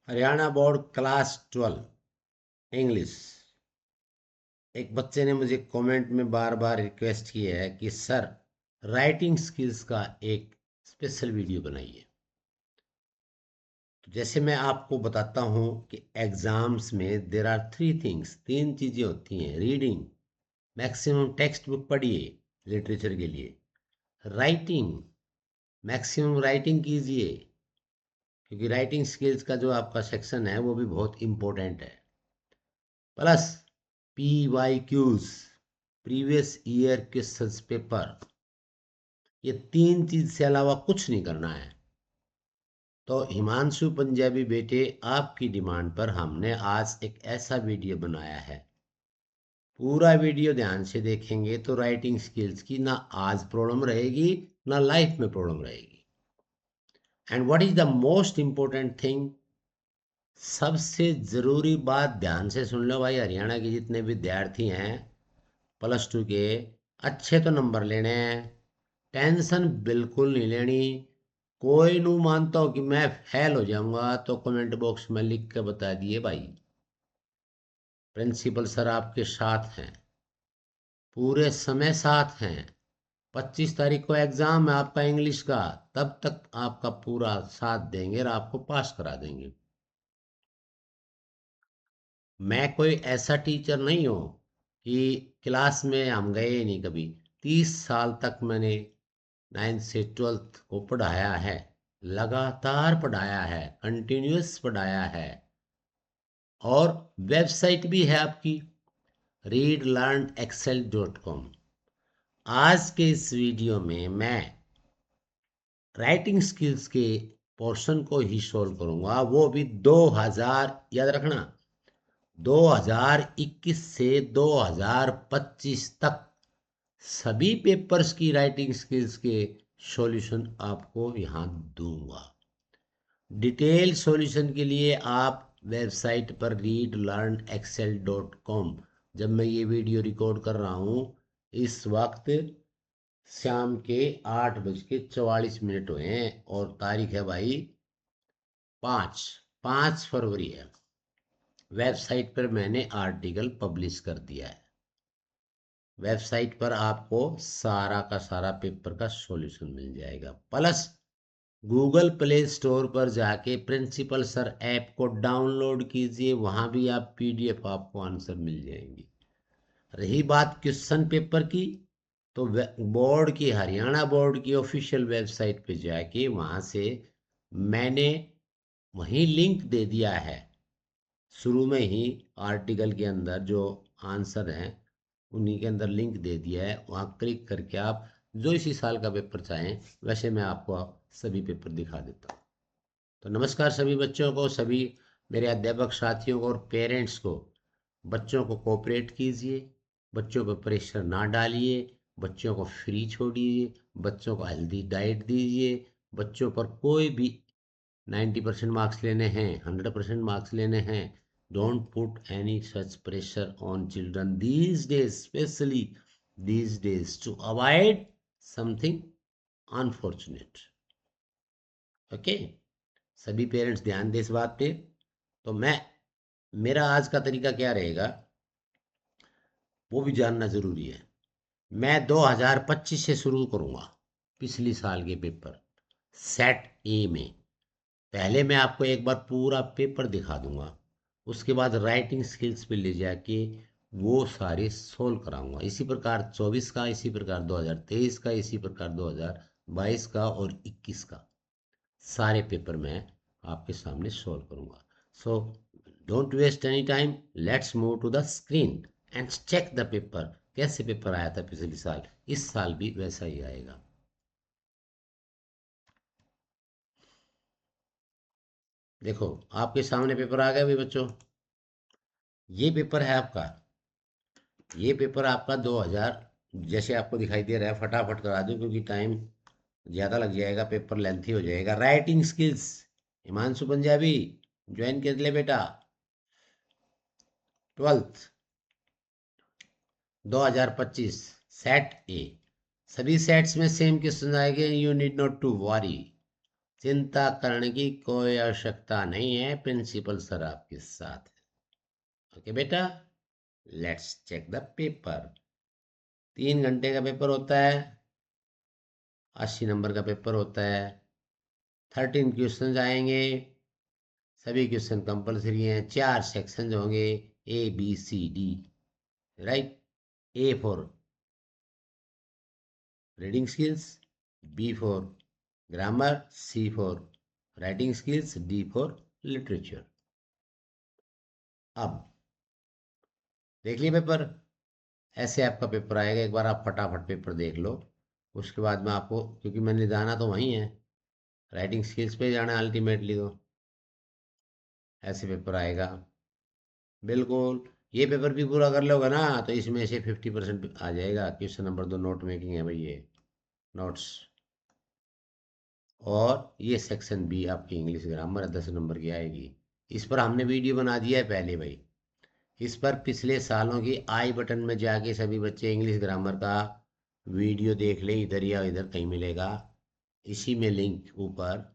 Haryana board class 12 English. एक बच्चे ने मुझे कमेंट में बार बार रिक्वेस्ट की है कि सर राइटिंग स्किल्स का एक स्पेशल वीडियो बनाइए। तो जैसे मैं आपको बताता हूँ कि एग्जाम्स में देर आर थ्री थिंग्स, तीन चीज़ें होती हैं। रीडिंग, मैक्सिमम टेक्स्ट बुक पढ़िए लिटरेचर के लिए। राइटिंग, मैक्सिमम राइटिंग कीजिए, क्योंकि राइटिंग स्किल्स का जो आपका सेक्शन है वो भी बहुत इम्पोर्टेंट है। Plus PYQs, previous year questions paper. ये तीन चीज से अलावा कुछ नहीं करना है। तो हिमांशु पंजाबी बेटे, आपकी डिमांड पर हमने आज एक ऐसा वीडियो बनाया है। पूरा वीडियो ध्यान से देखेंगे तो राइटिंग स्किल्स की ना आज प्रॉब्लम रहेगी, ना लाइफ में प्रॉब्लम रहेगी। And what is the most important thing, सबसे जरूरी बात ध्यान से सुन लो भाई। हरियाणा के जितने विद्यार्थी हैं +2 के, अच्छे तो नंबर लेने हैं, टेंशन बिल्कुल नहीं लेनी। कोई नहीं मानता हो कि मैं फेल हो जाऊंगा तो कमेंट बॉक्स में लिख के बता दिए भाई। प्रिंसिपल सर आपके साथ हैं, पूरे समय साथ हैं। 25 तारीख को एग्जाम है आपका इंग्लिश का, तब तक आपका पूरा साथ देंगे और आपको पास करा देंगे। मैं कोई ऐसा टीचर नहीं हूँ कि क्लास में हम गए ही नहीं कभी। 30 साल तक मैंने 9th से 12th को पढ़ाया है, लगातार पढ़ाया है, कंटिन्यूस पढ़ाया है। और वेबसाइट भी है आपकी readlearnexcel.com। आज के इस वीडियो में मैं राइटिंग स्किल्स के पोर्शन को ही सोल्व करूंगा, वो भी 2000, याद रखना, 2021 से 2025 तक सभी पेपर्स की राइटिंग स्किल्स के सॉल्यूशन आपको यहां दूंगा। डिटेल सॉल्यूशन के लिए आप वेबसाइट पर readlearnexcel.com, जब मैं ये वीडियो रिकॉर्ड कर रहा हूँ इस वक्त शाम के 8:44 हुए हैं और तारीख है भाई 5 फरवरी है। वेबसाइट पर मैंने आर्टिकल पब्लिश कर दिया है। वेबसाइट पर आपको सारा का सारा पेपर का सॉल्यूशन मिल जाएगा। प्लस गूगल प्ले स्टोर पर जाके प्रिंसिपल सर ऐप को डाउनलोड कीजिए, वहां भी आप PDF आपको आंसर मिल जाएंगी। रही बात क्वेश्चन पेपर की, तो बोर्ड की, हरियाणा बोर्ड की ऑफिशियल वेबसाइट पे जाके वहां से मैंने वहीं लिंक दे दिया है। शुरू में ही आर्टिकल के अंदर जो आंसर हैं उन्हीं के अंदर लिंक दे दिया है, वहां क्लिक करके आप जो इसी साल का पेपर चाहें वैसे मैं आपको सभी पेपर दिखा देता हूँ। तो नमस्कार सभी बच्चों को, सभी मेरे अध्यापक साथियों को और पेरेंट्स को। बच्चों को कोऑपरेट कीजिए, बच्चों पर प्रेशर ना डालिए, बच्चों को फ्री छोड़िए, बच्चों को हेल्दी डाइट दीजिए। बच्चों पर कोई भी 90% मार्क्स लेने हैं, 100% मार्क्स लेने हैं, don't put any such pressure on children these days, specially these days, to avoid something unfortunate. Okay, सभी पेरेंट्स ध्यान दें इस बात पे। तो मेरा आज का तरीका क्या रहेगा वो भी जानना जरूरी है। मैं 2025 से शुरू करूंगा पिछली साल के पेपर सेट ए में। पहले मैं आपको एक बार पूरा पेपर दिखा दूंगा, उसके बाद राइटिंग स्किल्स पे ले जाके वो सारे सोल्व कराऊंगा। इसी प्रकार 24 का, इसी प्रकार 2023 का, इसी प्रकार 2022 का और 21 का सारे पेपर मैं आपके सामने सोल्व करूंगा। So don't waste any time, let's move to the screen and check the paper. कैसे पेपर आया था पिछले साल, इस साल भी वैसा ही आएगा। देखो आपके सामने पेपर आ गया भी बच्चों। ये पेपर है आपका, ये पेपर आपका 2000, जैसे आपको दिखाई दे रहा है, फटाफट करा दो क्योंकि टाइम ज़्यादा लग जाएगा, पेपर लेंथी हो जाएगा। Writing skills, Himanshu Punjabi join कर ले बेटा। 12th 2025 सेट ए। सभी सेट्स में सेम क्वेश्चन आएंगे, you need not to worry. चिंता करने की कोई आवश्यकता नहीं है, प्रिंसिपल सर आपके साथ है। ओके बेटा, लेट्स चेक द पेपर। 3 घंटे का पेपर होता है, 80 नंबर का पेपर होता है। 13 क्वेश्चन आएंगे, सभी क्वेश्चन कंपलसरी हैं। 4 सेक्शन होंगे, ABCD, right. A for reading skills, B for grammar, C for writing skills, D for literature. अब देख लिए पेपर, ऐसे आपका पेपर आएगा। एक बार आप फटाफट पेपर देख लो, उसके बाद में आपको, क्योंकि मैंने जाना तो वहीं है, राइटिंग स्किल्स पे जाना है अल्टीमेटली, तो ऐसे पेपर आएगा। बिल्कुल, ये पेपर भी पूरा कर लोगे ना तो इसमें से 50% आ जाएगा। क्वेश्चन नंबर 2 नोट मेकिंग है भाई, ये नोट्स। और ये सेक्शन बी आपकी इंग्लिश ग्रामर 10 नंबर की आएगी। इस पर हमने वीडियो बना दिया है पहले भाई। इस पर पिछले सालों की आई बटन में जाके सभी बच्चे इंग्लिश ग्रामर का वीडियो देख लें, इधर या इधर कहीं मिलेगा, इसी में लिंक ऊपर।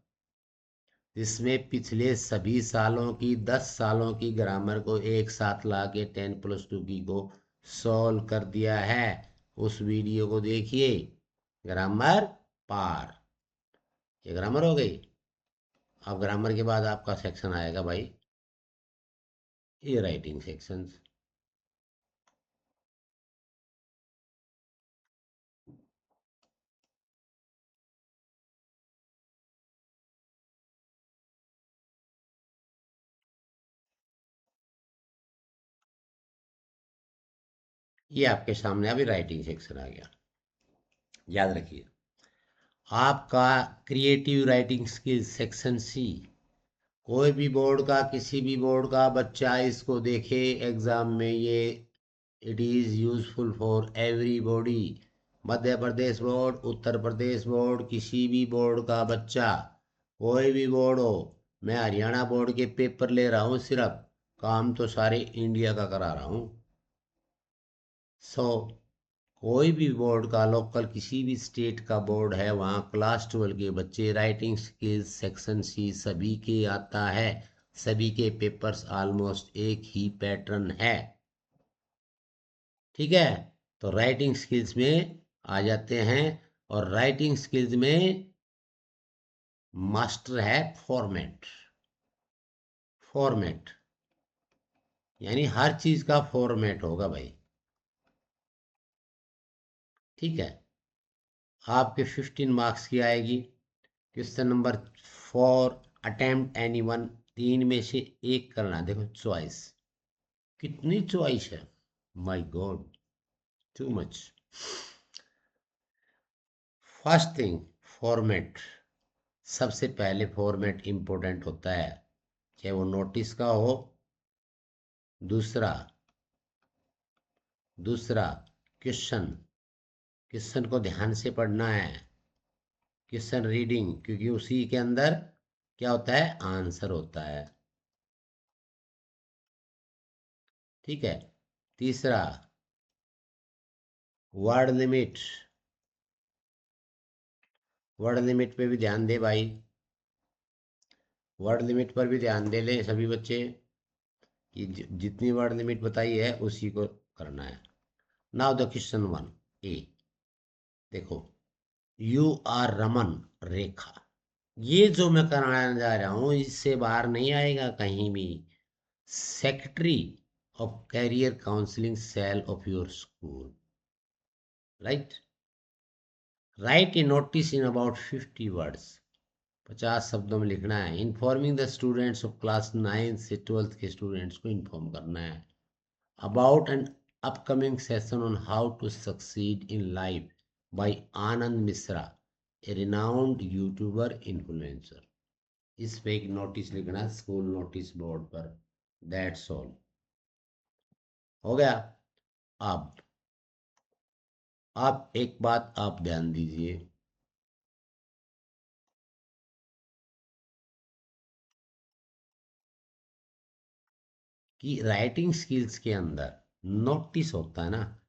इसमें पिछले सभी सालों की 10 सालों की ग्रामर को एक साथ ला के 10+2 की को सॉल्व कर दिया है। उस वीडियो को देखिए, ग्रामर पार। ये ग्रामर हो गई। अब ग्रामर के बाद आपका सेक्शन आएगा भाई, ये राइटिंग सेक्शन। ये आपके सामने अभी राइटिंग सेक्शन आ गया। याद रखिए, आपका creative writing skills section C। कोई भी बोर्ड का, किसी भी बोर्ड का बच्चा इसको देखे एग्जाम में, ये it is useful for everybody. Madhya Pradesh board, Uttar Pradesh board, किसी भी बोर्ड का बच्चा, कोई भी बोर्ड हो। मैं हरियाणा बोर्ड के पेपर ले रहा हूँ सिर्फ, काम तो सारे इंडिया का करा रहा हूँ। सो कोई भी बोर्ड का, लोकल किसी भी स्टेट का बोर्ड है, वहाँ क्लास 12 के बच्चे राइटिंग स्किल्स सेक्शन C सभी के आता है। सभी के पेपर्स ऑलमोस्ट एक ही पैटर्न है, ठीक है। तो राइटिंग स्किल्स में आ जाते हैं, और राइटिंग स्किल्स में मास्टर है फॉर्मेट। फॉर्मेट यानी हर चीज का फॉर्मेट होगा भाई, ठीक है। आपके 15 मार्क्स की आएगी। Question number 4, attempt any one. 3 में से एक करना। देखो चॉइस, कितनी चॉइस है, my God, too much. First thing, format. सबसे पहले फॉर्मेट इंपॉर्टेंट होता है, चाहे वो नोटिस का हो। दूसरा दूसरा क्वेश्चन, क्वेश्चन को ध्यान से पढ़ना है। क्वेश्चन रीडिंग, क्योंकि उसी के अंदर क्या होता है, आंसर होता है, ठीक है। तीसरा, वर्ड लिमिट। वर्ड लिमिट पे भी ध्यान दे भाई, वर्ड लिमिट पर भी ध्यान दे लें सभी बच्चे, कि जितनी वर्ड लिमिट बताई है उसी को करना है। नाउ द क्वेश्चन 1A, देखो, यू आर रमन रेखा। ये जो मैं कराने जा रहा हूं इससे बाहर नहीं आएगा कहीं भी। Secretary of career counselling cell of your school, right. Write a notice in about 50 words. 50 शब्दों में लिखना है। Informing the students of class 9 से 12th के स्टूडेंट्स को इन्फॉर्म करना है about an upcoming session on how to succeed in life by Anand Mishra, a renowned YouTuber influencer. इस पे एक नोटिस लिखना स्कूल नोटिस बोर्ड पर। दैट्स ऑल, हो गया। अब आप एक बात आप ध्यान दीजिए, कि राइटिंग स्किल्स के अंदर नोटिस होता है ना,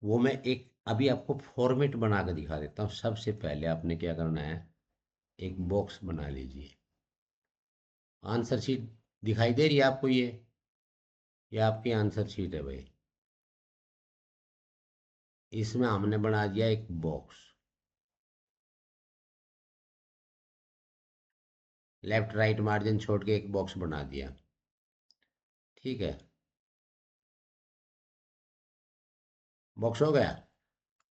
वो मैं एक अभी आपको फॉर्मेट बना के दिखा देता हूँ। सबसे पहले आपने क्या करना है, एक बॉक्स बना लीजिए। आंसर शीट दिखाई दे रही है आपको? ये आपकी आंसर शीट है भाई। इसमें हमने बना दिया एक बॉक्स, लेफ्ट राइट मार्जिन छोड़ के एक बॉक्स बना दिया। ठीक है, बॉक्स हो गया।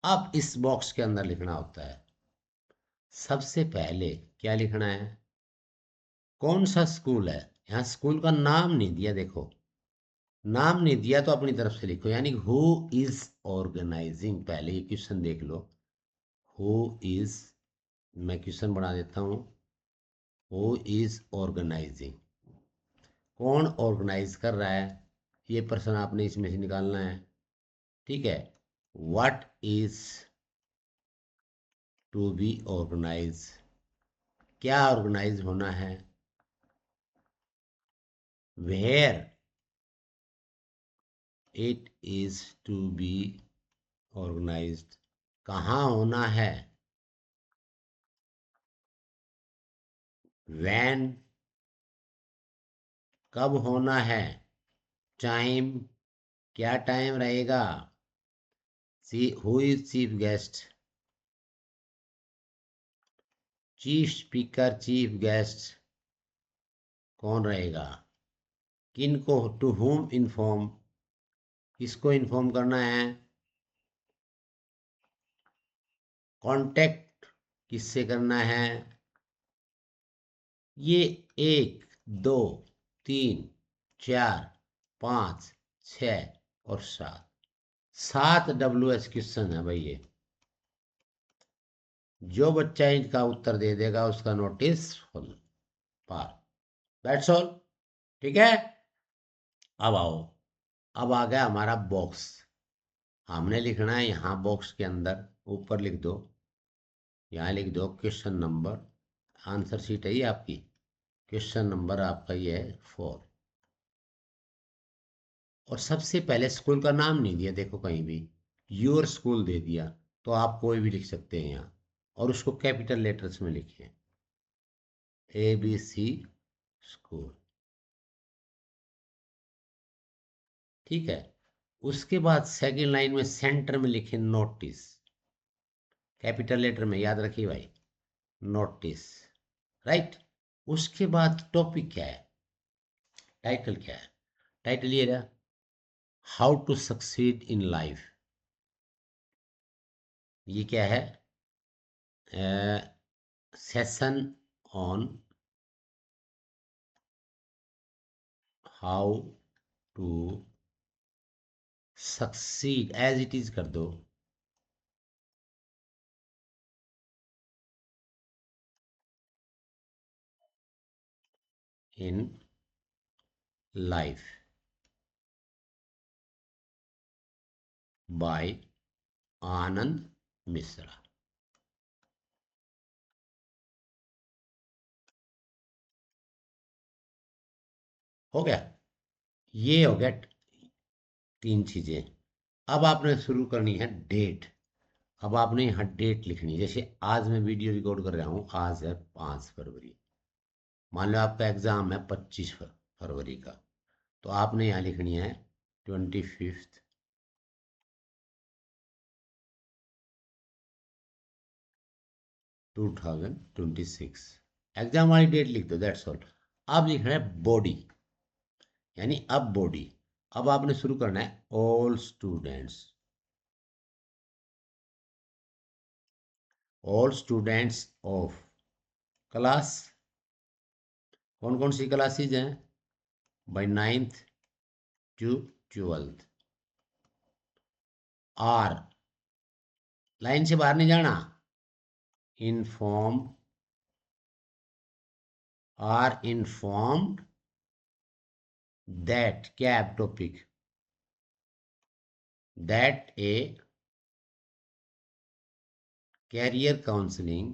अब इस बॉक्स के अंदर लिखना होता है, सबसे पहले क्या लिखना है, कौन सा स्कूल है। यहाँ स्कूल का नाम नहीं दिया, देखो नाम नहीं दिया तो अपनी तरफ से लिखो, यानी हु इज ऑर्गेनाइजिंग। पहले ये क्वेश्चन देख लो, हु इज, मैं क्वेश्चन बना देता हूँ, हु इज ऑर्गेनाइजिंग, कौन ऑर्गेनाइज कर रहा है, ये प्रश्न आपने इसमें से निकालना है। ठीक है, what is to be organise, क्या ऑर्गेनाइज होना है। Where it is to be organised, कहाँ होना है। व्हेन, कब होना है। टाइम, क्या टाइम रहेगा। See, who is chief guest, chief speaker, chief guest कौन रहेगा। किनको, टू हुम इन्फॉर्म, किसको इन्फॉर्म करना है। कांटेक्ट, किससे करना है। ये 1, 2, 3, 4, 5, 6 और 7, 7 WH क्वेश्चन है भाई ये। जो बच्चा इनका उत्तर दे देगा उसका नोटिस फुल पार, दैट्स ऑल। ठीक है, अब आओ, अब आ गया हमारा बॉक्स। हमने लिखना है यहाँ बॉक्स के अंदर, ऊपर लिख दो, यहाँ लिख दो क्वेश्चन नंबर, आंसर शीट है ये आपकी, क्वेश्चन नंबर आपका ये है 4। और सबसे पहले स्कूल का नाम नहीं दिया, देखो कहीं भी, योर स्कूल दे दिया, तो आप कोई भी लिख सकते हैं यहाँ, और उसको कैपिटल लेटर्स में लिखिए, ABC स्कूल। ठीक है, उसके बाद सेकंड लाइन में सेंटर में लिखे नोटिस, कैपिटल लेटर में, याद रखिए भाई, नोटिस, राइट। उसके बाद टॉपिक क्या है, टाइटल क्या है, टाइटल ये रहा, how to succeed in life. ये क्या है, session on how to succeed, as it is कर दो, in life by Anand Mishra. हो गया, ये हो गया 3 चीजें। अब आपने शुरू करनी है डेट। अब आपने यहाँ डेट लिखनी है, जैसे आज मैं वीडियो रिकॉर्ड कर रहा हूँ, आज है 5 फरवरी, मान लो आपका एग्जाम है 25 फरवरी का, तो आपने यहाँ लिखनी है 25 2026, एग्जाम वाली डेट लिख दो, दैट्स ऑल। अब लिखना है बॉडी, यानी अब बॉडी, अब आपने शुरू करना है ऑल स्टूडेंट्स ऑफ क्लास, कौन कौन सी क्लासेज हैं भाई, 9th to 12th। Are, line से बाहर नहीं जाना, इन्फॉर्म, आर इन्फॉर्म्ड दैट, क्या है topic, that a career counselling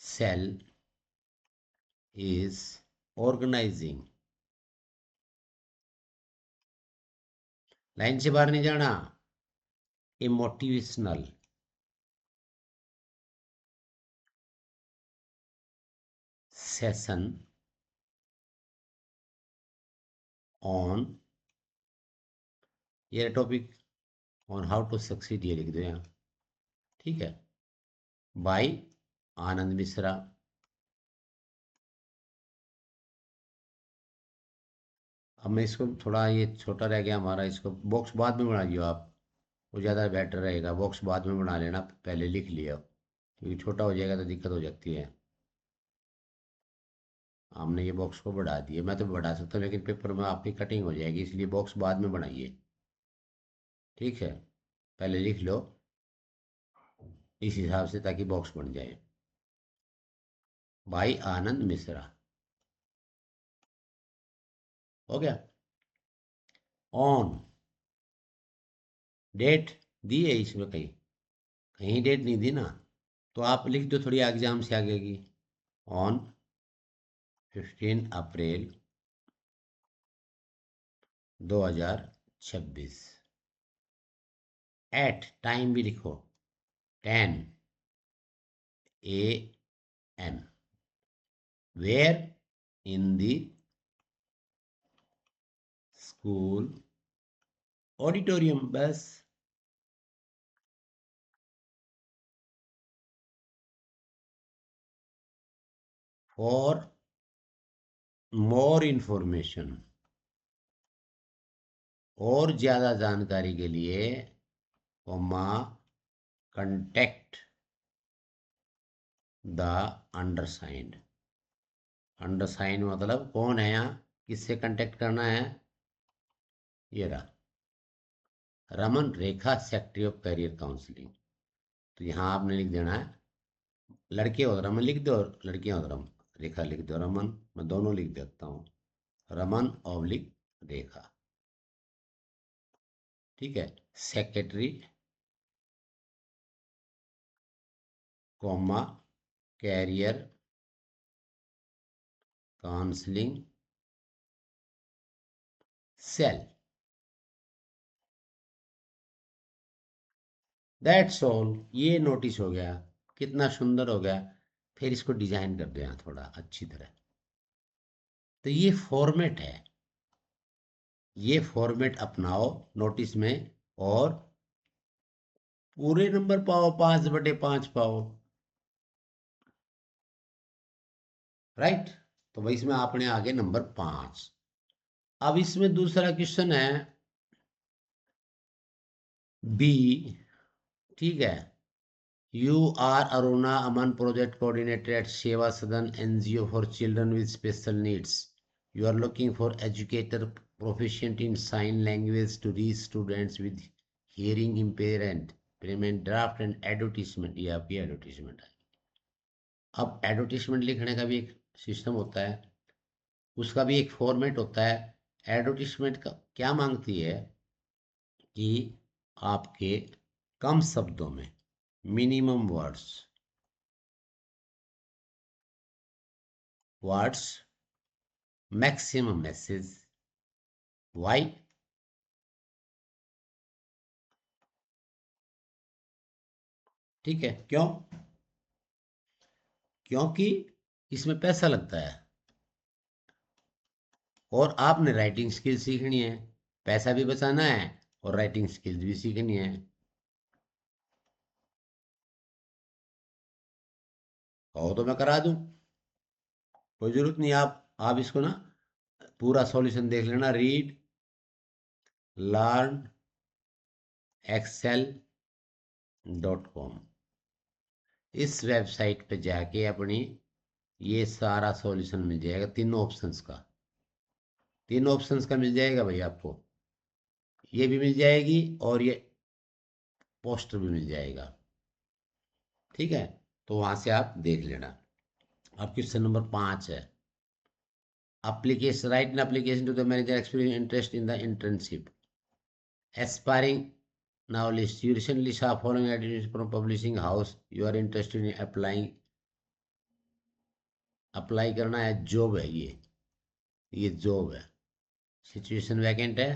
cell is organising, line से बाहर नहीं जाना, ए मोटिवेशनल सेशन ऑन, ये topic on how to succeed, ये लिख दो यहाँ, ठीक है, बाय आनंद मिश्रा। अब मैं इसको थोड़ा, ये छोटा रह गया हमारा, इसको बॉक्स बाद में बना लियो आप, वो ज़्यादा बेटर रहेगा, बॉक्स बाद में बना लेना, पहले लिख लिया, क्योंकि छोटा हो जाएगा तो दिक्कत हो जाती है। हमने ये बॉक्स को बढ़ा दिया, मैं तो बढ़ा सकता हूँ लेकिन पेपर में आपकी कटिंग हो जाएगी, इसलिए बॉक्स बाद में बनाइए, ठीक है, पहले लिख लो इस हिसाब से ताकि बॉक्स बन जाए। भाई आनंद मिश्रा, हो गया। ऑन, डेट दी है इसमें, कहीं कहीं डेट नहीं दी ना, तो आप लिख दो थोड़ी एग्जाम से आगे की। ऑन 15 अप्रैल 2026, एट, टाइम भी लिखो, 10 AM, where, in the school auditorium, बस। फॉर मोर इंफॉर्मेशन, और ज्यादा जानकारी के लिए, comma, contact the undersigned. Undersigned मतलब कौन है यहाँ, किससे कांटेक्ट करना है, ये रहा, रमन रेखा, सेक्रेटरी ऑफ करियर काउंसलिंग। तो यहाँ आपने लिख देना है, लड़के हो तो रमन लिख दो, और लड़कियां हो तो रेखा लिख दो, रमन मैं दोनों लिख देता हूँ, रमन ऑब्लिक रेखा, ठीक है, secretary, comma, career counselling cell, that's all. ये नोटिस हो गया, कितना सुंदर हो गया। फिर इसको डिजाइन कर दो यहाँ थोड़ा अच्छी तरह। तो ये फॉर्मेट है, ये फॉर्मेट अपनाओ नोटिस में, और पूरे नंबर पाओ, 5/5 पाओ, राइट। तो भाई इसमें आपने आगे नंबर 5। अब इसमें दूसरा क्वेश्चन है बी, ठीक है, you are Aruna Aman, project coordinator at Seva Sadan NGO for children with special needs, you are looking for educator proficient in sign language to reach students with hearing impairment, payment draft and advertisement, ये आपकी advertisement है। अब advertisement लिखने का भी एक system होता है, उसका भी एक फॉर्मेट होता है। एडवर्टीजमेंट का क्या मांगती है कि आपके कम शब्दों में, minimum words, maximum message, why, ठीक है, क्यों, क्योंकि इसमें पैसा लगता है, और आपने राइटिंग स्किल सीखनी है, पैसा भी बचाना है और राइटिंग स्किल्स भी सीखनी है। कहो तो मैं करा दूं, कोई जरूरत नहीं, आप इसको ना पूरा सॉल्यूशन देख लेना, रीड लर्न excel.com, इस वेबसाइट पे जाके अपनी ये सारा सॉल्यूशन मिल जाएगा, तीनों ऑप्शंस का, तीनों ऑप्शंस का मिल जाएगा भाई आपको, ये भी मिल जाएगी और ये पोस्टर भी मिल जाएगा, ठीक है। तो वहां से आप देख लेना। अब क्वेश्चन नंबर 5 है, application, write an application to the manager expressing interest in the internship, aspiring, now list, you recently saw following advertisement from publishing house, you are interested in applying, apply करना है, job है ये job है, situation vacant है,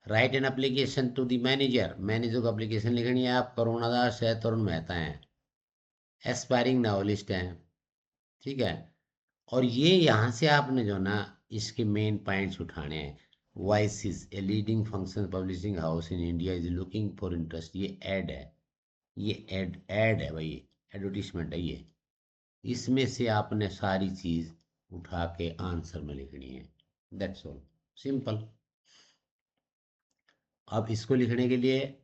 write an application to the manager, manager को application लिखनी है। आप करुणा दास है, तरुण मेहता हैं, एस्पायरिंग नॉवलिस्ट हैं, ठीक है। और ये यहाँ से आपने जो ना इसके मेन पॉइंट्स उठाने हैं। Voices a leading function publishing house in India is looking for interest, ये ऐड है, ये ऐड है भाई, एडवर्टीजमेंट है ये। इसमें से आपने सारी चीज उठा के आंसर में लिखनी है, दैट्स ऑल, सिंपल। अब इसको लिखने के लिए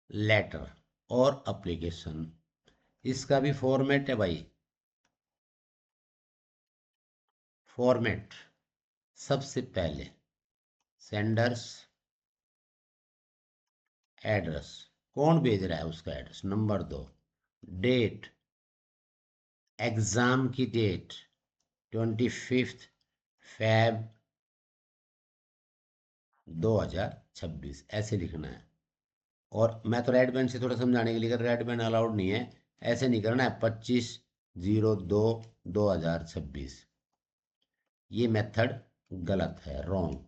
लेटर और एप्लीकेशन, इसका भी फॉर्मेट है भाई। फॉर्मेट सबसे पहले सेंडर्स एड्रेस, कौन भेज रहा है उसका एड्रेस। नंबर 2, डेट, एग्जाम की डेट 25 Feb 2026, ऐसे लिखना है। और मैं तो रेड पेन से थोड़ा समझाने के लिए, रेड पेन अलाउड नहीं है, ऐसे नहीं करना है 25/02/2026, ये मेथड गलत है, रॉन्ग,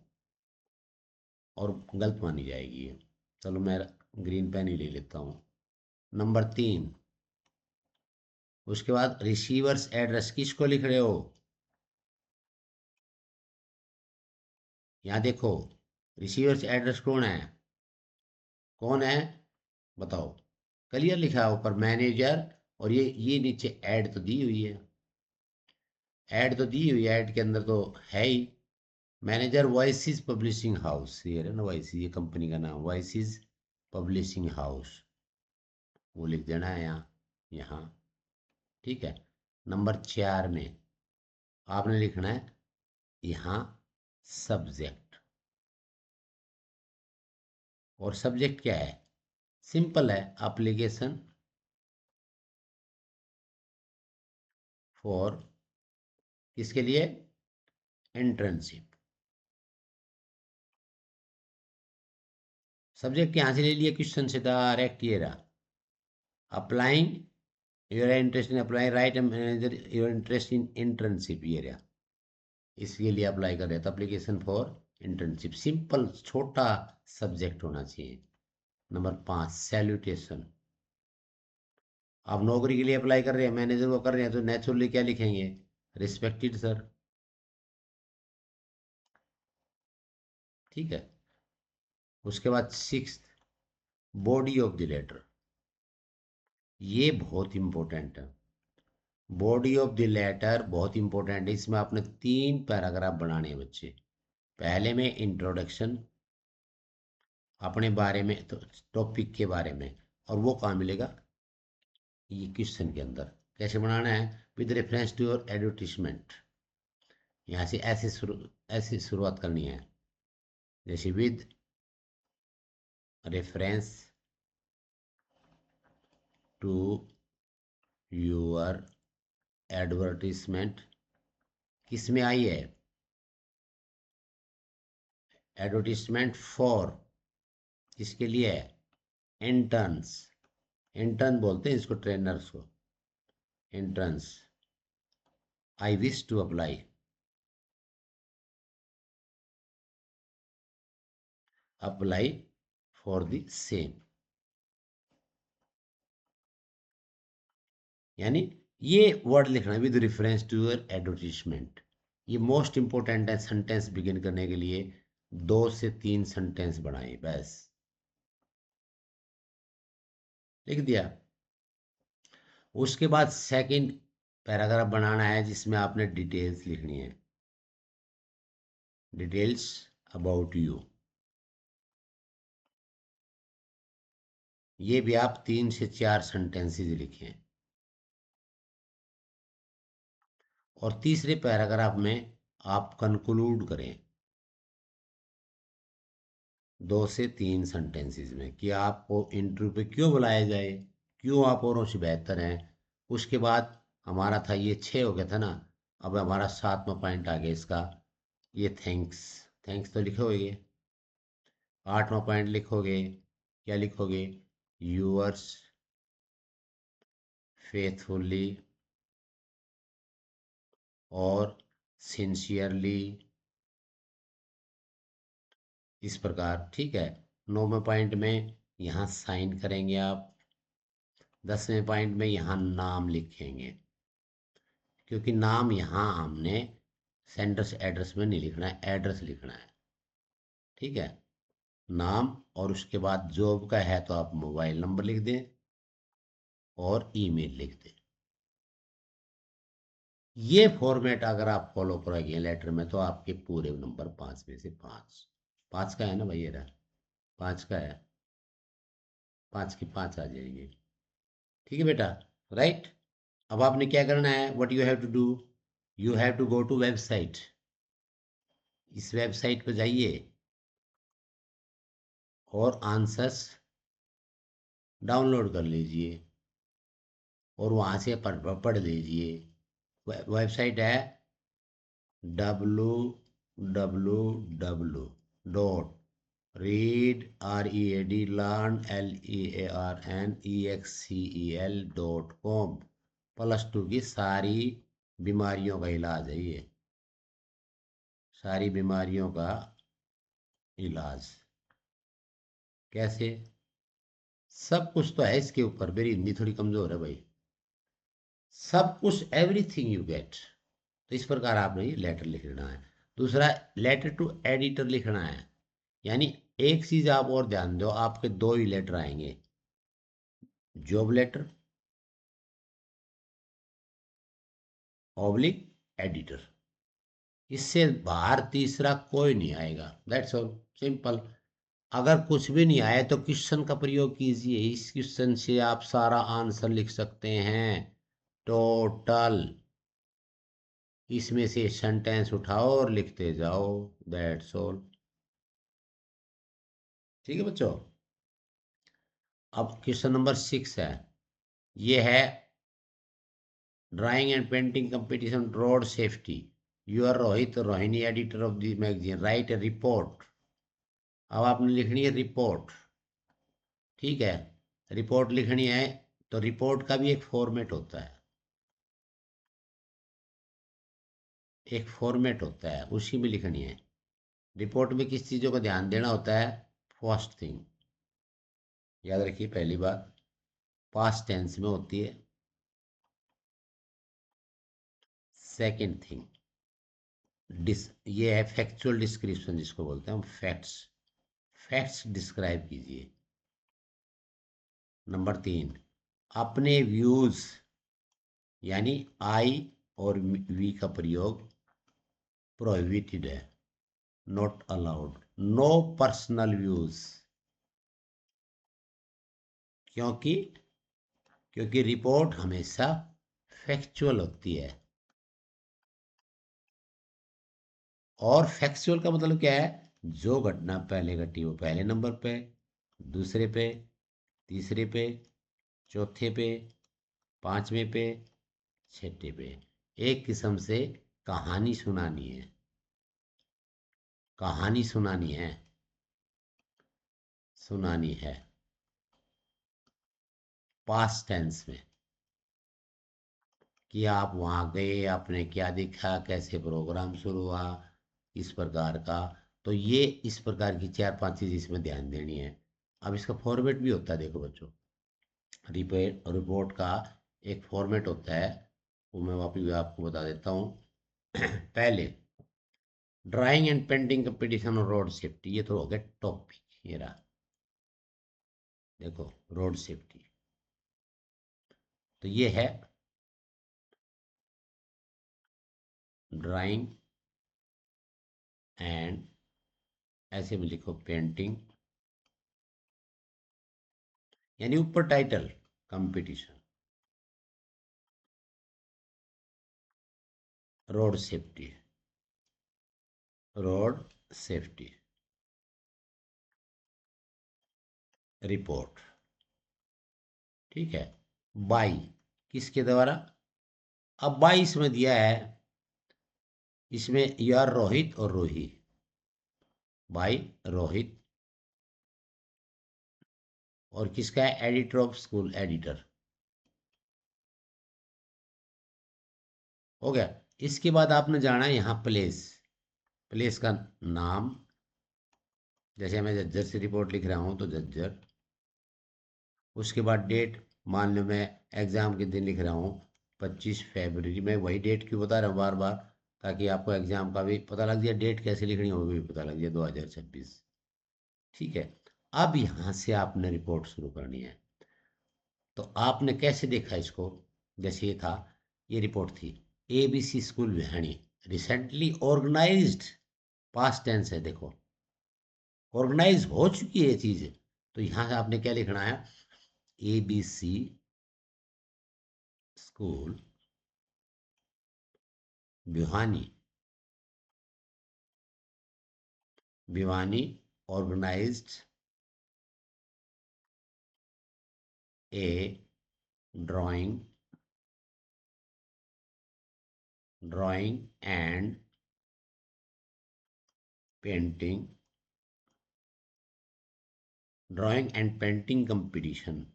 और गलत मानी जाएगी ये। चलो मैं ग्रीन पेन ही ले लेता हूँ। नंबर 3, उसके बाद रिसीवर्स एड्रेस, किसको लिख रहे हो। यहाँ देखो, रिसीवर्स एड्रेस कौन है, कौन है बताओ। क्लियर लिखा है ऊपर मैनेजर, और ये नीचे ऐड तो दी हुई है, ऐड तो दी हुई है, ऐड के अंदर तो है ही मैनेजर वॉइसिस पब्लिशिंग हाउस, ये है ना वॉइसिस, ये कंपनी का नाम वॉइसिस पब्लिशिंग हाउस, वो लिख देना है यहाँ, यहाँ, ठीक है। नंबर 4 में आपने लिखना है यहाँ सब्जेक्ट, और सब्जेक्ट क्या है, सिंपल है, एप्लीकेशन फॉर, किसके लिए, इंटर्नशिप। सब्जेक्ट यहाँ से ले लिया क्वेश्चन से डायरेक्ट, ये रहा applying, your interest in applying right manager your interest in internship, ये रहा, इसके लिए अप्लाई कर रहे थे एप्लीकेशन फॉर इंटर्नशिप, सिंपल छोटा सब्जेक्ट होना चाहिए। नंबर 5, सैल्यूटेशन, आप नौकरी के लिए अप्लाई कर रहे हैं, मैनेजर को कर रहे हैं, तो नेचुरली क्या लिखेंगे, रिस्पेक्टेड सर, ठीक है। उसके बाद 6, बॉडी ऑफ द लेटर, ये बहुत इंपॉर्टेंट है, बॉडी ऑफ द लेटर बहुत इंपॉर्टेंट है। इसमें आपने 3 पैराग्राफ बनाने हैं बच्चे। पहले में इंट्रोडक्शन, अपने बारे में, तो टॉपिक के बारे में, और वो कहाँ मिलेगा, ये क्वेश्चन के अंदर। कैसे बनाना है, with reference to your advertisement, यहाँ से ऐसे शुरुआत करनी है, जैसे with reference to your advertisement, किस में आई है, एडवर्टीजमेंट फॉर, किसके लिए है, इंटर्न्स, इंटर्न बोलते हैं इसको, ट्रेनर्स को, interns, I wish to apply, apply for the same, यानी ये वर्ड लिखना है, with reference to your advertisement, ये मोस्ट इंपोर्टेंट है सेंटेंस बिगिन करने के लिए। 2 से 3 सेंटेंस बनाए बस, लिख दिया। उसके बाद सेकंड पैराग्राफ बनाना है, जिसमें आपने डिटेल्स लिखनी है, डिटेल्स अबाउट यू, ये भी आप 3 से 4 सेंटेंसेस लिखें। और तीसरे पैराग्राफ में आप कंक्लूड करें 2 से 3 सेंटेंसेस में, कि आपको इंटरव्यू पे क्यों बुलाया जाए, क्यों आप औरों से बेहतर हैं। उसके बाद हमारा था ये 6 हो गया था ना, अब हमारा 7वां पॉइंट आ गया इसका, ये थैंक्स, थैंक्स तो लिखोगे। 8वां पॉइंट लिखोगे, क्या लिखोगे, यूअर्स फेथफुली और सिंसियरली इस प्रकार, ठीक है। 9वें पॉइंट में यहाँ साइन करेंगे आप। 10वें पॉइंट में यहाँ नाम लिखेंगे, क्योंकि नाम यहाँ हमने सेंडर्स एड्रेस में नहीं लिखना है, एड्रेस लिखना है, ठीक है। नाम और उसके बाद जॉब का है तो आप मोबाइल नंबर लिख दें और ईमेल लिख दें। ये फॉर्मेट अगर आप फॉलो करोगे लेटर में तो आपके पूरे नंबर 5 में से 5, 5 का है ना भाई, ये रहा 5 का है, 5 की 5 आ जाएंगे, ठीक है बेटा, राइट। अब आपने क्या करना है, what you have to do, you have to go to website. इस वेबसाइट पर जाइए और आंसर्स डाउनलोड कर लीजिए और वहाँ से पढ़ लीजिए। वेबसाइट है www.read learn.com। +2 की सारी बीमारियों का इलाज है ये, सारी बीमारियों का इलाज। कैसे, सब कुछ तो है इसके ऊपर, मेरी हिंदी थोड़ी कमजोर है भाई। सब कुछ, एवरीथिंग यू गेट। तो इस प्रकार आपने ये लेटर लिखना है। दूसरा, लेटर टू एडिटर लिखना है। यानी एक चीज आप और ध्यान दो, आपके 2 ही लेटर आएंगे, जॉब लेटर ऑब्लिक एडिटर। इससे बाहर तीसरा कोई नहीं आएगा, दैट्स ऑल, सिंपल। अगर कुछ भी नहीं आए तो क्वेश्चन का प्रयोग कीजिए, इस क्वेश्चन से आप सारा आंसर लिख सकते हैं टोटल। इसमें से सेंटेंस उठाओ और लिखते जाओ, दैट्स ऑल, ठीक है बच्चों। अब क्वेश्चन नंबर 6 है, ये है drawing and painting competition road safety. You are Rohit Rohini, editor of the magazine, write a report. अब आपने लिखनी है रिपोर्ट, ठीक है। रिपोर्ट लिखनी है तो रिपोर्ट का भी एक फॉर्मेट होता है, एक फॉर्मेट होता है, उसी में लिखनी है। रिपोर्ट में किस चीज़ों का ध्यान देना होता है, फर्स्ट थिंग याद रखिए, पहली बात पास्ट टेंस में होती है। सेकंड थिंग ये है फैक्चुअल डिस्क्रिप्शन, जिसको बोलते हैं हम फैक्ट्स, फैक्ट्स डिस्क्राइब कीजिए। नंबर 3, अपने व्यूज, यानी आई और वी का प्रयोग प्रोहिबिटेड है, not allowed, no personal views. क्योंकि क्योंकि रिपोर्ट हमेशा फैक्चुअल होती है, और फैक्चुअल का मतलब क्या है, जो घटना पहले घटी वो पहले नंबर पे, दूसरे पे, तीसरे पे, चौथे पे, पांचवें पे, छठे पे। एक किस्म से कहानी सुनानी है, कहानी सुनानी है, सुनानी है पास्ट टेंस में, कि आप वहाँ गए, आपने क्या देखा, कैसे प्रोग्राम शुरू हुआ, इस प्रकार का। तो ये इस प्रकार की 4-5 चीज़ इसमें ध्यान देनी है। अब इसका फॉर्मेट भी होता है, देखो बच्चों, रिपोर्ट का एक फॉर्मेट होता है, वो मैं वापिस भी आपको बता देता हूँ। पहले ड्राइंग एंड पेंटिंग कंपटीशन और रोड सेफ्टी, ये तो हो गया टॉपिक, ये रहा देखो, रोड सेफ्टी। तो ये है ड्राइंग एंड, ऐसे में लिखो पेंटिंग, यानी ऊपर title competition, road safety, road safety report, ठीक है। बाई, किसके द्वारा, अब बाई इसमें दिया है, इसमें यार रोहित और रोही, भाई रोहित, और किसका है, एडिटर ऑफ स्कूल, एडिटर, हो गया। इसके बाद आपने जाना है यहाँ प्लेस, प्लेस का नाम, जैसे मैं झज्जर से रिपोर्ट लिख रहा हूँ तो झज्जर, उसके बाद डेट, मान लो मैं एग्ज़ाम के दिन लिख रहा हूँ 25 फरवरी, मैं वही डेट क्यों बता रहा हूँ बार बार, ताकि आपको एग्ज़ाम का भी पता लग जाए, डेट कैसे लिखनी है वो भी पता लग जाए, 2026। ठीक है। अब यहाँ से आपने रिपोर्ट शुरू करनी है। तो आपने कैसे देखा इसको? जैसे ये था, ये रिपोर्ट थी, ABC school Bhiwani recently organised, past tense है देखो, ऑर्गेनाइज हो चुकी है ये चीज़। तो यहाँ से आपने क्या लिखना है? ABC school Bhiwani, Bhiwani organised a drawing drawing and painting drawing and painting competition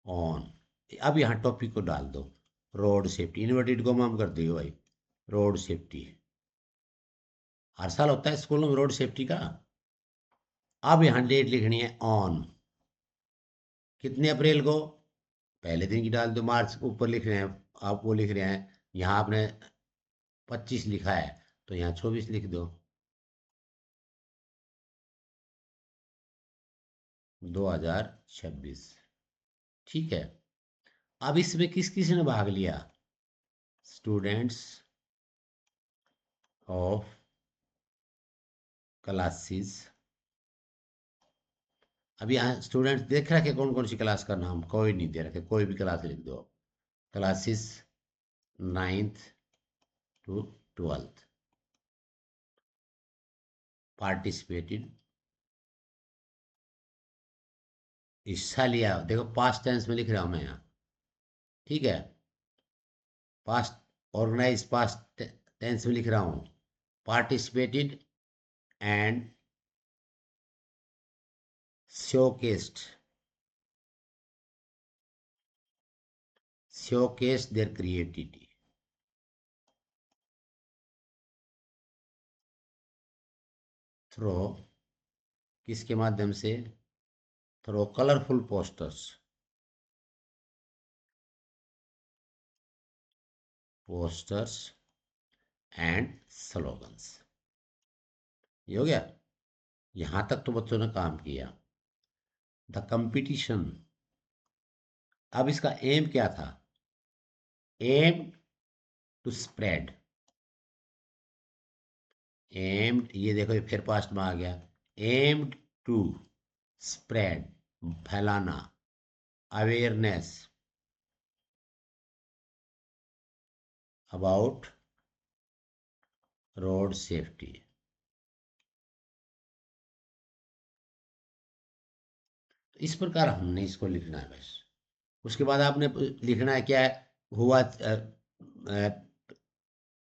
on, अब यहाँ टॉपिक को डाल दो, रोड सेफ्टी, इन्वर्टेड को हम कर दिए भाई, रोड सेफ्टी, हर साल होता है स्कूलों में रोड सेफ्टी का। अब यहाँ डेट लिखनी है ऑन, कितने अप्रैल को? पहले दिन की डाल दो, मार्च ऊपर लिख रहे हैं, आप वो लिख रहे हैं, यहाँ आपने 25 लिखा है तो यहाँ 24 लिख दो, 2026। ठीक है। अब इसमें किस किस ने भाग लिया? स्टूडेंट्स ऑफ क्लासेस, अब यहाँ स्टूडेंट्स देख रखे कौन कौन सी क्लास का नाम? कोई नहीं दे रखे, कोई भी क्लास लिख दो। Classes 9th to 12th participated, हिस्सा लिया, देखो पास्ट टेंस में लिख रहा हूँ मैं यहाँ। ठीक है, पास्ट, ऑर्गेनाइज पास्ट टेंस में लिख रहा हूँ, participated and showcased, showcase their creativity through, किसके माध्यम से? Through colourful posters, posters and slogans. ये हो गया, यहां तक तो बच्चों ने काम किया। द कंपटीशन, अब इसका एम क्या था? एम टू स्प्रेड, एम्ड, ये देखो ये फिर पास्ट में आ गया, एम्ड टू स्प्रेड, फैलाना, अवेयरनेस अबाउट रोड सेफ्टी। तो इस प्रकार हमने इसको लिखना है बस। उसके बाद आपने लिखना है क्या है? हुआ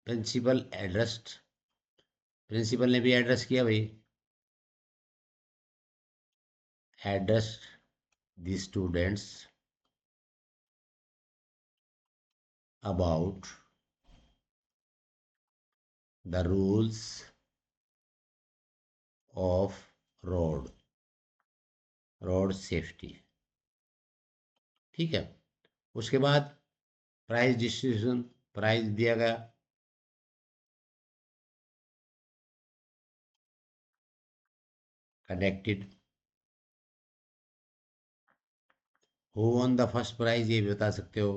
प्रिंसिपल एड्रेस्ड, प्रिंसिपल ने भी एड्रेस किया भाई, address the students about the rules of road, road safety. ठीक है। उसके बाद प्राइज डिस्ट्रीब्यूशन, प्राइज दिया गया, connected, who won the first prize, ये भी बता सकते हो।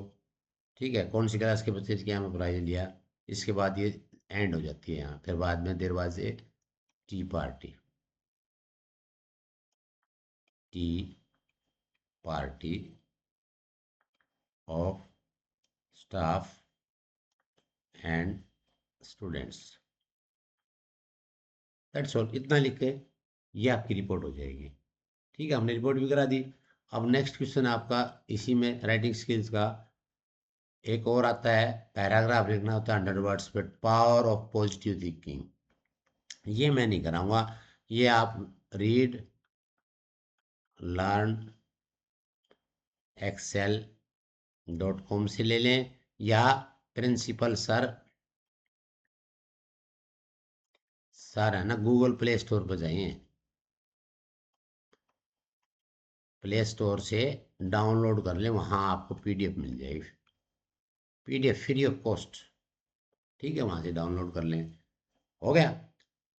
ठीक है, कौन सी क्लास के बच्चे के यहाँ प्राइज लिया। इसके बाद ये एंड हो जाती है यहाँ, फिर बाद में देर बाद से T party, T party of staff and students, that's all, इतना लिख के ये आपकी रिपोर्ट हो जाएगी। ठीक है, हमने रिपोर्ट भी करा दी। अब नेक्स्ट क्वेश्चन आपका इसी में राइटिंग स्किल्स का एक और आता है, पैराग्राफ लिखना होता है 100 वर्ड्स पे, पावर ऑफ पॉजिटिव थिंकिंग। ये मैं नहीं कराऊंगा, ये आप रीड लर्न excel.com से ले लें, या प्रिंसिपल सर सारा है ना, गूगल प्ले स्टोर पर जाइए, प्ले स्टोर से डाउनलोड कर लें, वहाँ आपको पीडीएफ मिल जाएगी, पीडीएफ फ्री ऑफ कॉस्ट। ठीक है, वहाँ से डाउनलोड कर लें। हो गया।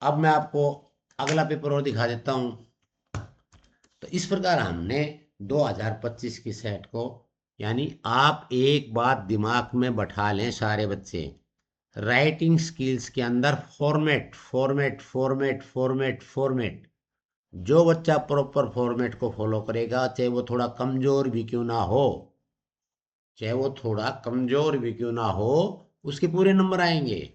अब मैं आपको अगला पेपर और दिखा देता हूँ। तो इस प्रकार हमने 2025 की सेट को, यानी आप एक बात दिमाग में बैठा लें सारे बच्चे, राइटिंग स्किल्स के अंदर format format format format format, जो बच्चा प्रॉपर फॉर्मेट को फॉलो करेगा, चाहे वो थोड़ा कमजोर भी क्यों ना हो, चाहे वो थोड़ा कमजोर भी क्यों ना हो, उसके पूरे नंबर आएंगे।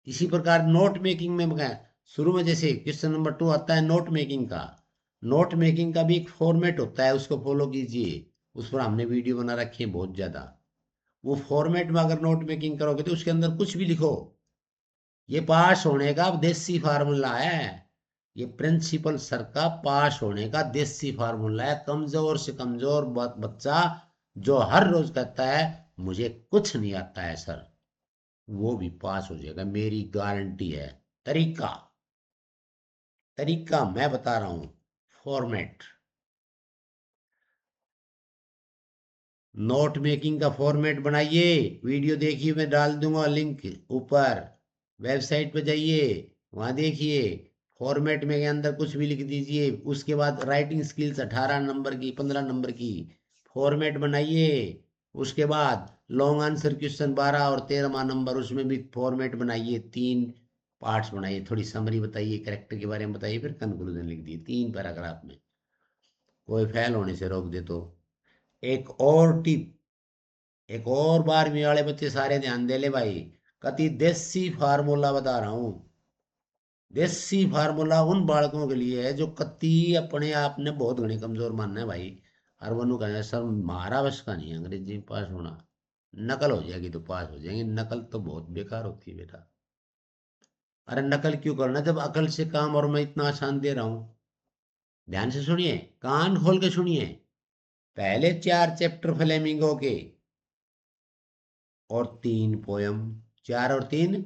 इसी प्रकार नोट मेकिंग में शुरू में जैसे क्वेश्चन नंबर 2 आता है नोट मेकिंग का, नोट मेकिंग का भी एक फॉर्मेट होता है, उसको फॉलो कीजिए। उस पर हमने वीडियो बना रखी है बहुत ज्यादा। वो फॉर्मेट में अगर नोट मेकिंग करोगे तो उसके अंदर कुछ भी लिखो, ये पास होने का देसी फार्मूला है, ये प्रिंसिपल सर का पास होने का देसी फार्मूला है। कमजोर से कमजोर बच्चा जो हर रोज कहता है मुझे कुछ नहीं आता है सर, वो भी पास हो जाएगा, मेरी गारंटी है। तरीका, तरीका मैं बता रहा हूं, फॉर्मेट, नोट मेकिंग का फॉर्मेट बनाइए। वीडियो देखिए, मैं डाल दूंगा लिंक ऊपर, वेबसाइट पे जाइए, वहां देखिए, फॉर्मेट में के अंदर कुछ भी लिख दीजिए। उसके बाद राइटिंग स्किल्स 18 नंबर की, 15 नंबर की फॉर्मेट बनाइए। उसके बाद लॉन्ग आंसर क्वेश्चन 12 और 13वां नंबर, उसमें भी फॉर्मेट बनाइए, 3 पार्ट्स बनाइए, थोड़ी समरी बताइए, करेक्टर के बारे में बताइए, फिर कंक्लूजन लिख दिए 3 पैराग्राफ में, कोई फेल होने से रोक दे तो। एक और टिप, एक और बार भी वाले बच्चे सारे ध्यान दे ले भाई, कति देसी फार्मूला बता रहा हूं। देसी फार्मूला उन बालकों के लिए है जो कति अपने आप ने बहुत घने कमजोर मानना है भाई। और वनु कहना सर हमारा बस का नहीं है अंग्रेजी में पास होना, नकल हो जाएगी तो पास हो जाएंगे, नकल तो बहुत बेकार होती है बेटा। अरे नकल क्यों करना जब अकल से काम, और मैं इतना आसान दे रहा हूं। ध्यान से सुनिए, कान खोल के सुनिए। पहले 4 चैप्टर फ्लेमिंगो के और 3 पोयम, 4 और 3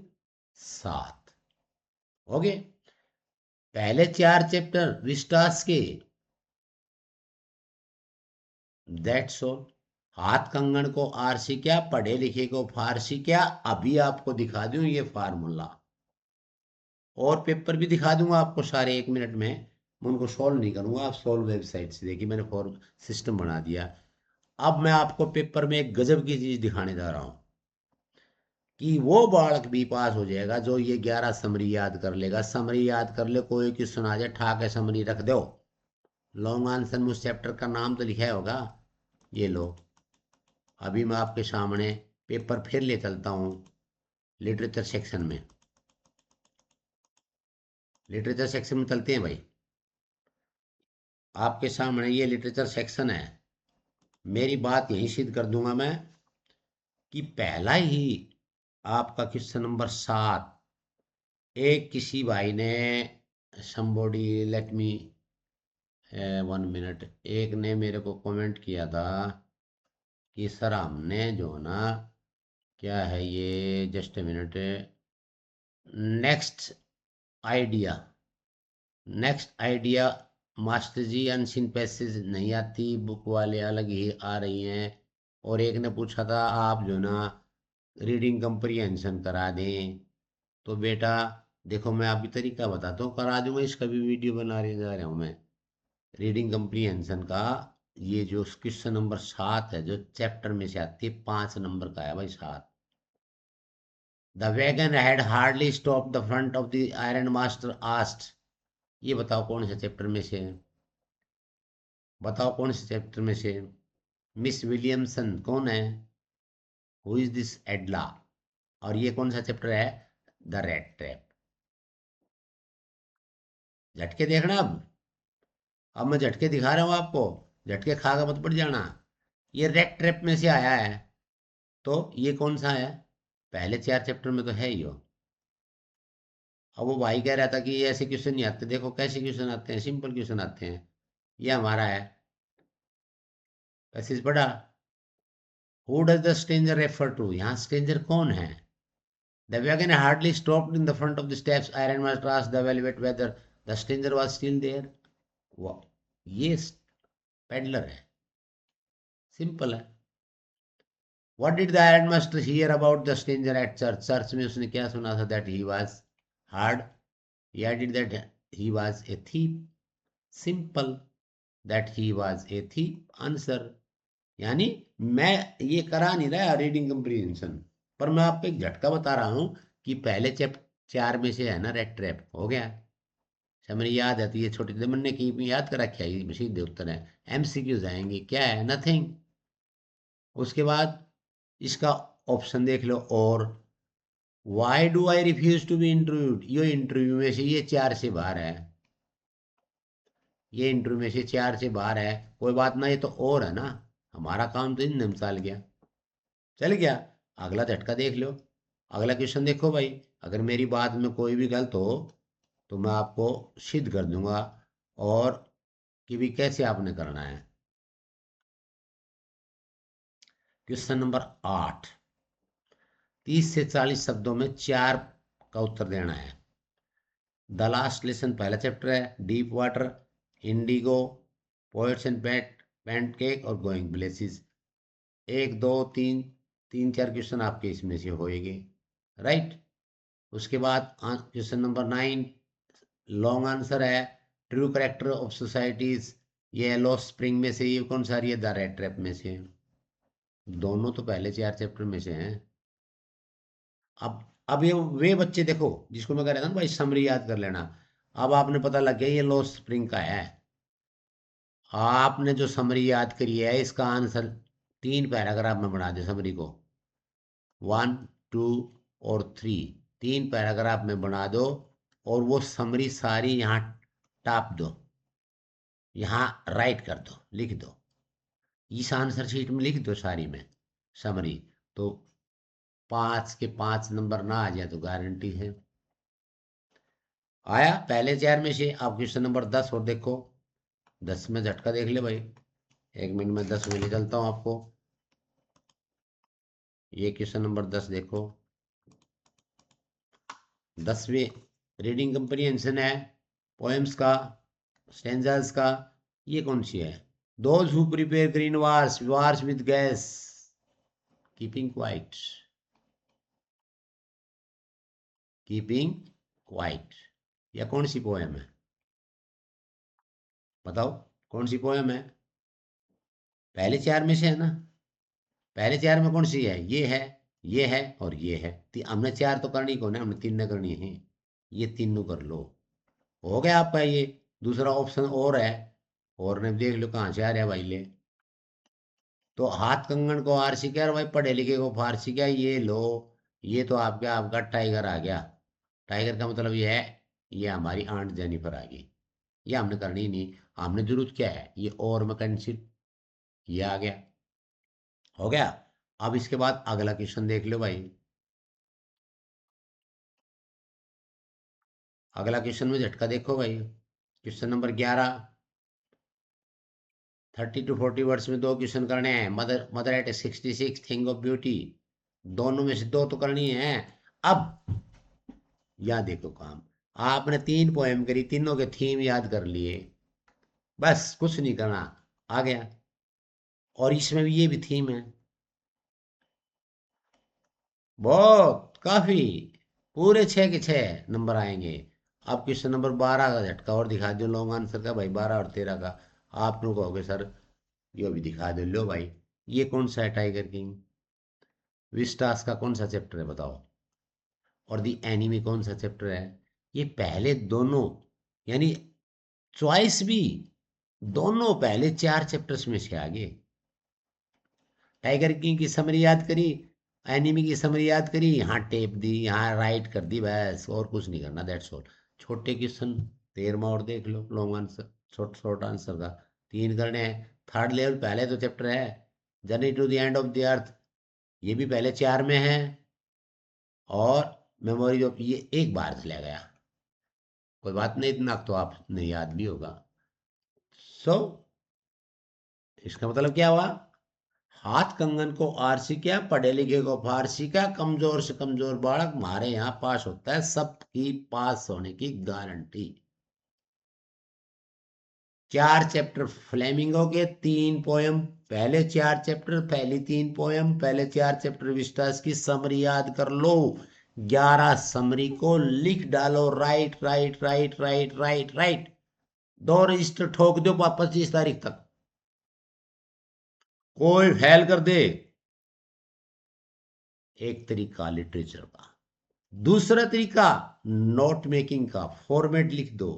7 हो गए। पहले 4 चैप्टर रिस्टास के, दैट्स ऑल। हाथ कंगन को आरसी क्या, पढ़े लिखे को फारसी क्या, अभी आपको दिखा दूं ये फार्मूला, और पेपर भी दिखा दूंगा आपको सारे 1 मिनट में। मैं उनको सॉल्व नहीं करूंगा, आप सॉल्व वेबसाइट से देखिए, मैंने फॉर्म सिस्टम बना दिया। अब मैं आपको पेपर में एक गजब की चीज दिखाने जा रहा हूं, कि वो बालक भी पास हो जाएगा जो ये 11 समरी याद कर लेगा। समरी याद कर ले, कोई क्वेश्चन आ जाए ठाके समरी रख दो। लॉन्ग आंसर में उस चैप्टर का नाम तो लिखा होगा, ये लो। अभी मैं आपके सामने पेपर फिर ले चलता हूँ लिटरेचर सेक्शन में, लिटरेचर सेक्शन में चलते हैं भाई। आपके सामने ये लिटरेचर सेक्शन है। मेरी बात यही सिद्ध कर दूंगा मैं, कि पहला ही आपका क्वेश्चन नंबर 7, एक किसी भाई ने, somebody let me 1 मिनट, एक ने मेरे को कमेंट किया था कि सर हमने जो ना, क्या है ये, just a minute, next idea, next idea master ji unseen passage नहीं आती, बुक वाले अलग ही आ रही हैं। और एक ने पूछा था आप जो ना रीडिंग कंप्रीहेंशन करा दें, तो बेटा देखो मैं आपकी तरीका बताता हूँ, करा दूंगा, इसका भी वीडियो बना रहे जा रहा हूँ मैं। रीडिंग कंप्रीहेंशन का ये जो क्वेश्चन नंबर 7 है, जो चैप्टर में से आती है, 5 नंबर का है भाई 7। The wagon had hardly stop the front of the iron master asked, ये बताओ कौन से चैप्टर में से है, बताओ कौन से चैप्टर में से। मिस विलियमसन कौन है, हु इज दिस एडला, और ये कौन सा चैप्टर है, द रेड ट्रैप। झटके देखना अब मैं झटके दिखा रहा हूं आपको, झटके खा के मत पड़ जाना। ये रेड ट्रैप में से आया है, तो ये कौन सा है, पहले 4 चैप्टर में तो है ही हो। अब वो भाई कह रहा था कि ये ऐसे क्वेश्चन नहीं आते, देखो कैसे क्वेश्चन आते हैं, सिंपल क्वेश्चन आते हैं। ये हमारा है पैसेज पढ़ा, who does the stranger refer to, यहाँ स्ट्रेंजर कौन है, The wagon hardly stopped in the front of the steps. Iron Master asked the velvet whether the stranger was still there. ये पेडलर है, सिंपल है. What did the Iron Master hear about the stranger at church? Church में उसने क्या सुना था? That he was hard. He added that he was a thief. Simple. That he was a thief. Answer. यानी मैं ये करा नहीं रहा रीडिंग कंप्रीहेंशन, पर मैं आपको एक झटका बता रहा हूं कि पहले चैप्टर 4 में से है ना रेड ट्रैप हो गया. समझ याद आती है छोटी मन ने की याद कर रखा है, ये सीधे उत्तर है. एमसीक्यूज आएंगे, क्या है? नथिंग. उसके बाद इसका ऑप्शन देख लो. और why do I refuse to be interviewed, ये इंटरव्यू में से ये 4 से बाहर है. ये इंटरव्यू में से 4 से बाहर है. कोई बात ना, ये तो और है ना, हमारा काम तो इन चल गया, चल गया. अगला झटका देख लो. अगला क्वेश्चन देखो भाई. अगर मेरी बात में कोई भी गलत हो तो मैं आपको सिद्ध कर दूंगा, और कि भी कैसे आपने करना है. Question number 8. 30 से 40 शब्दों में 4 का उत्तर देना है. द लास्ट लेसन पहला चैप्टर है. Deep water, Indigo, poets and pancake और गोइंग प्लेसेस. 1 2 3 3 4 क्वेश्चन आपके इसमें से होएंगे, राइट. उसके बाद क्वेश्चन नंबर 9 लॉन्ग आंसर है. ट्रू करेक्टर ऑफ सोसाइटीज, ये लॉस्ट स्प्रिंग में से ये कौन सा रही है? द रेड ट्रैप में से. दोनों तो पहले 4 चैप्टर में से हैं. अब ये वे बच्चे देखो जिसको मैं कह रहा था ना भाई समरी याद कर लेना. अब आपने पता लग गया ये लॉस्ट स्प्रिंग का है. आपने जो समरी याद करी है इसका आंसर 3 पैराग्राफ में बना दे. समरी को 1 2 और 3 3 पैराग्राफ में बना दो, और वो समरी सारी यहाँ टाप दो, यहाँ राइट कर दो, लिख दो. इस आंसर शीट में लिख दो सारी में समरी. तो 5 के 5 नंबर ना आ जाए तो गारंटी है. आया पहले 4 में से. आप क्वेश्चन नंबर 10 और देखो. 10 में झटका देख ले भाई. 1 मिनट में 10 में ले चलता हूं आपको. ये क्वेश्चन नंबर 10 देखो. 10वीं रीडिंग कंप्रीहेंशन है पोएम्स का, स्टेंजास का. ये कौन सी है? Those who prepare green wars with gas keeping quiet. Keeping quiet, या कौन सी पोएम है? बताओ कौन सी पोएम है? पहले 4 में से है ना. पहले 4 में कौन सी है? ये है और ये है. हमने 4 तो करनी कौन है? हमने 3 करनी है. ये तीनों कर लो, हो गया आपका ये. दूसरा ऑप्शन और है, और ने देख लो कहाँ से आ रहा है भाई. ले तो हाथ कंगन को आरसी क्या, भाई पढ़े लिखे को फारसी क्या, ये लो. ये तो आपका आपका टाइगर आ गया. टाइगर का मतलब ये है, ये हमारी आंट जेनिफर आ गई. ये हमने करनी ही नहीं. हमने जरूरत क्या है? ये और में कंसिल, ये आ गया, हो गया. अब इसके बाद अगला क्वेश्चन देख लो भाई. अगला क्वेश्चन में झटका देखो भाई. Question number 11. 30 to 40 वर्ड्स में 2 क्वेश्चन करने हैं. Mother mother eight 66 thing of beauty. दोनों में से 2 तो करनी है. अब यहाँ देखो काम. आपने 3 पोएम करी, तीनों के थीम याद कर लिए, बस कुछ नहीं करना, आ गया. और इसमें भी ये भी थीम है. बहुत काफी, पूरे 6 के 6 नंबर आएंगे. अब क्वेश्चन नंबर 12 का झटका और दिखा दो लॉन्ग आंसर का भाई. 12 और 13 का आप लोग कहोगे सर ये भी दिखा दो. लो भाई, ये कौन सा है? Tiger king. विस्टास का कौन सा चैप्टर है बताओ? और दी एनिमी कौन सा चैप्टर है? ये पहले दोनों, यानी चॉइस भी दोनों पहले 4 चैप्टर्स में से आगे. टाइगर किंग की समरी याद करी, एनिमी की समरी याद करी, यहाँ टेप दी, यहाँ राइट कर दी, बस और कुछ नहीं करना. That's all. छोटे क्वेश्चन 13वां और देख लो. Long answer, short short answer का 3 करने हैं. थर्ड लेवल पहले तो चैप्टर है journey to the end of the earth, ये भी पहले 4 में है. और मेमोरी ऑफ, ये एक बार से ले गया, कोई बात नहीं, इतना तो आपने याद भी होगा. सो इसका मतलब क्या हुआ? हाथ कंगन को आरसी क्या, पढ़े लिखे को फारसी क्या, कमजोर से कमजोर बालक हमारे यहाँ पास होता है, सबकी पास होने की गारंटी। 4 चैप्टर फ्लेमिंगो के, 3 पोयम, पहले 4 चैप्टर, पहली 3 पोयम, पहले 4 चैप्टर विस्टास की समरी याद कर लो। 11 समरी को लिख डालो, right right right right right right. 2 register ठोक दो 25 तारीख तक, कोई फेल कर दे। एक तरीका लिटरेचर का। दूसरा तरीका नोट मेकिंग का, फॉर्मेट लिख दो।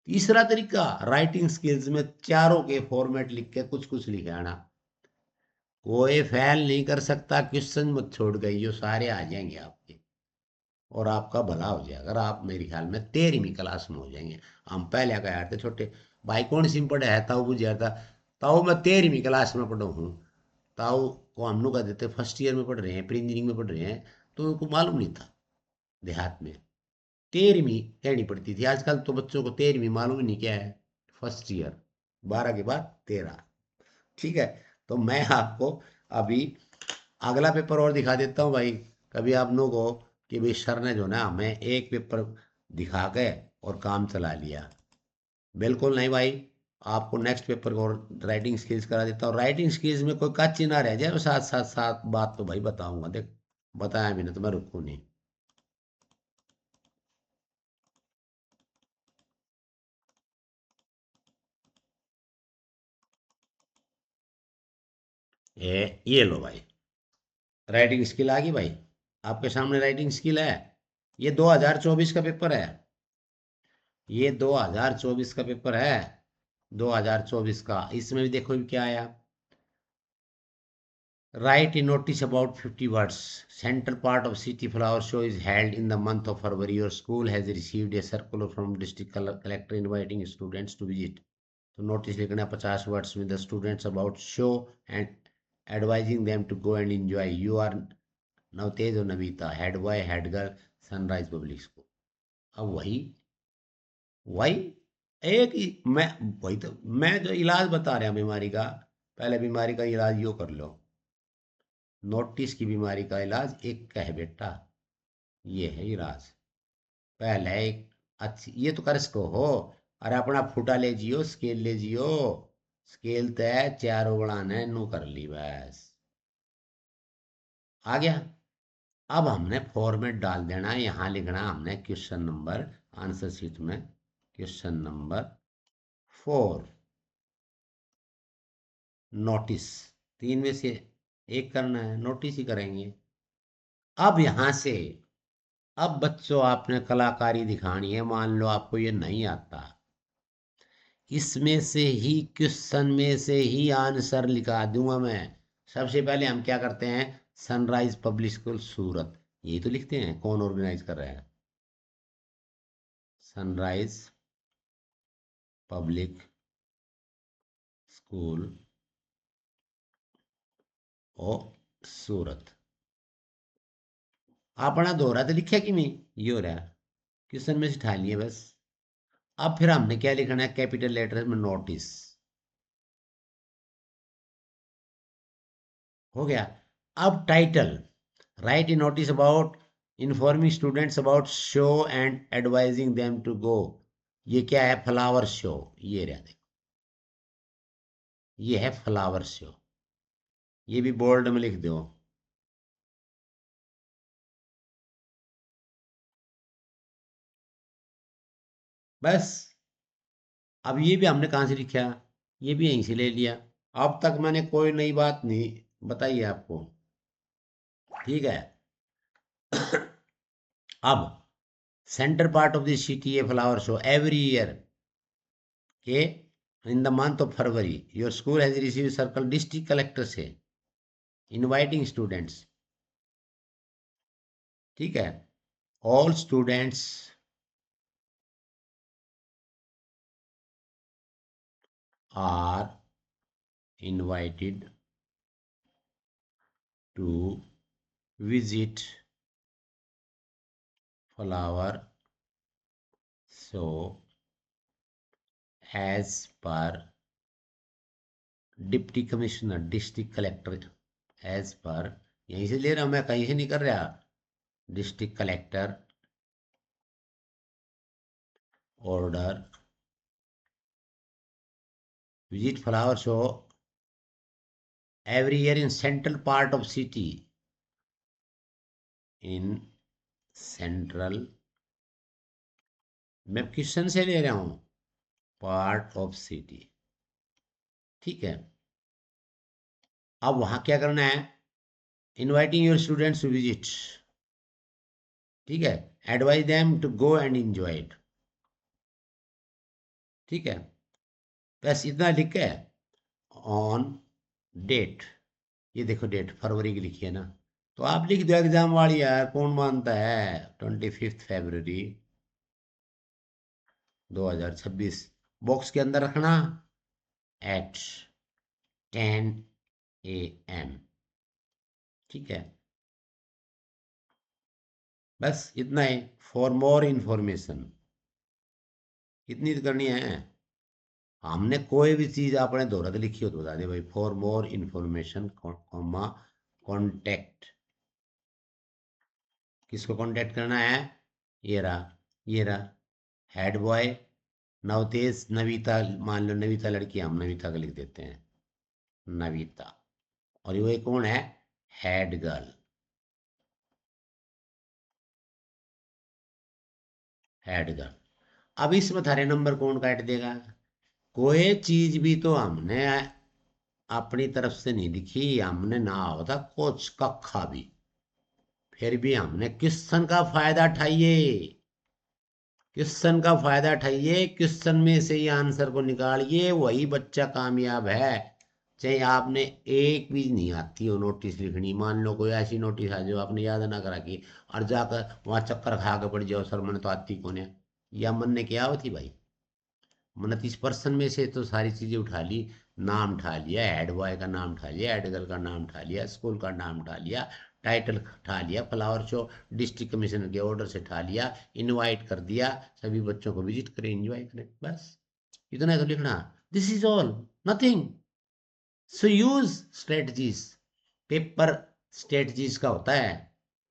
तीसरा तरीका राइटिंग स्किल्स में चारों के फॉर्मेट लिख के कुछ कुछ लिख आना। कोई फेल नहीं कर सकता, क्वेश्चन मत छोड़ गई, जो सारे आ जाएंगे आपके, और आपका भला हो जाएगा। अगर आप मेरे ख्याल में 13वीं क्लास में हो जाएंगे। हम पहले क्या यार थे छोटे भाई, कौन सी में पढ़े है ताऊ बुझा था, ताऊ मैं 13वीं क्लास में पढ़ा हूँ। ताऊ को हम लोग कह देते फर्स्ट ईयर में पढ़ रहे हैं, प्री इंजीनियरिंग में पढ़ रहे हैं, तो उनको मालूम नहीं था देहात में 13वीं कहनी पड़ती थी। आजकल तो बच्चों को 13वीं मालूम ही नहीं क्या है, फर्स्ट ईयर, 12 के बाद 13। ठीक है, तो मैं आपको अभी अगला पेपर और दिखा देता हूँ भाई। कभी आप लोगों को कि भाई सर ने जो ना हमें एक पेपर दिखा के और काम चला लिया, बिल्कुल नहीं भाई। आपको नेक्स्ट पेपर को और राइटिंग स्किल्स करा देता हूँ। राइटिंग स्किल्स में कोई कच्ची ना रह जाए, साथ साथ साथ बात तो भाई बताऊंगा, देख बताया भी ना तो मैं रुकू नहीं। ये लो भाई, राइटिंग स्किल आ गई भाई, आपके सामने राइटिंग स्किल है। ये 2024 का पेपर है, ये 2024 का पेपर है, 2024 का। इसमें भी देखो भी क्या आया। Right a notice about 50 words. Central part of City Flower Show is held in the month of February. Your school has received a circular from district collector inviting students to visit. तो notice लिखना 50 words में the students about show and advising them to go and enjoy. You are Navtej और Navita, head boy head girl, sunrise public school. अब वही वही एक ही मैं, वही तो मैं जो इलाज बता रहा बीमारी का, पहले बीमारी का इलाज यो कर लो। नोटिस की बीमारी का इलाज एक का है बेटा, ये है इलाज। पहले एक अच्छी ये तो कर सको हो, अरे अपना फूटा ले जियो, स्केल ले जियो, स्केल तय चारों बढ़ाना नू कर ली बस, आ गया। अब हमने फॉर्मेट डाल देना, यहाँ लिखना हमने क्वेश्चन नंबर, आंसर शीट में क्वेश्चन नंबर 4, नोटिस। 3 में से एक करना है, नोटिस ही करेंगे। अब यहाँ से, अब बच्चों आपने कलाकारी दिखानी है, मान लो आपको ये नहीं आता, इसमें से ही क्वेश्चन में से ही आंसर लिखा दूंगा मैं। सबसे पहले हम क्या करते हैं, सनराइज पब्लिक स्कूल सूरत, यही तो लिखते हैं, कौन ऑर्गेनाइज कर रहा है, सनराइज पब्लिक स्कूल ओ सूरत। अपना दोहरा तो लिखा कि नहीं, ये हो रहा है, क्वेश्चन में से उठा लिए बस। अब फिर हमने क्या लिखना है, कैपिटल लेटर में नोटिस, हो गया। अब title, write a notice about informing students about show and advising them to go. ये क्या है, फ्लावर शो, ये रहा देखो, ये है फ्लावर शो, ये भी बोल्ड में लिख दो। बस, अब ये भी हमने कहाँ से लिखा, ये भी यहीं से ले लिया। अब तक मैंने कोई नई बात नहीं बताई है आपको, ठीक है। अब centre part of the city a flower show every year के in the month of February, your school has receive circle district collector से इनवाइटिंग स्टूडेंट्स, ठीक है, all students are invited to visit flower show as per deputy commissioner, district collector, as per, यहीं से ले रहा हूं मैं, कहीं से नहीं कर रहा। District collector order visit flower show every year in central part of city, in central, मैं क्वेश्चन से ले रहा हूं, पार्ट ऑफ सिटी। ठीक है, अब वहां क्या करना है, inviting your students to visit. ठीक है, advise them to go and enjoy it. ठीक है, बस इतना लिख के ऑन डेट, ये देखो डेट फरवरी की लिखी है ना, तो आप लिख दो एग्जाम वाली यार, कौन मानता है, 25 फरवरी 2026। बॉक्स के अंदर रखना एट 10 AM। ठीक है, बस इतना ही। फॉर मोर इंफॉर्मेशन कितनी करनी है, हमने कोई भी चीज आपने दोहरा लिखी हो तो बता दे भाई, for more information comma contact, किसको कॉन्टेक्ट करना है, ये रहा हेड बॉय नवतेज नविता, मान लो नविता लड़की, हम नविता का लिख देते हैं, नविता। और ये कौन है, हेड गर्ल, हेड गर्ल। अब इसमें थारे नंबर कौन काट देगा, कोई चीज भी तो हमने अपनी तरफ से नहीं लिखी, हमने ना होता कुछ कखा भी, फिर भी हमने क्वेश्चन का फायदा उठाइए, क्वेश्चन का फायदा उठाइए, क्वेश्चन में से ही आंसर को निकालिए, वही बच्चा कामयाब है। चाहे आपने एक भी नहीं आती हो नोटिस लिखनी, मान लो कोई ऐसी नोटिस आ जो आपने याद ना करा की, और जाकर वहां चक्कर खा के पड़ जाओ, सर मैंने तो आती कौन है, या मन ने क्या होती भाई, मैंने 30% में से तो सारी चीजें उठा ली, नाम उठा लिया, हेड बॉय का नाम उठा लिया, हेड गर्ल का नाम उठा लिया, स्कूल का नाम उठा लिया, टाइटल उठा लिया, फ्लावर शो डिस्ट्रिक्ट कमिश्नर के ऑर्डर से उठा लिया, इनवाइट कर दिया, सभी बच्चों को विजिट करें, एंजॉय करें, बस इतना तो लिखना। This is all, nothing. So use strategies, paper strategies का होता है,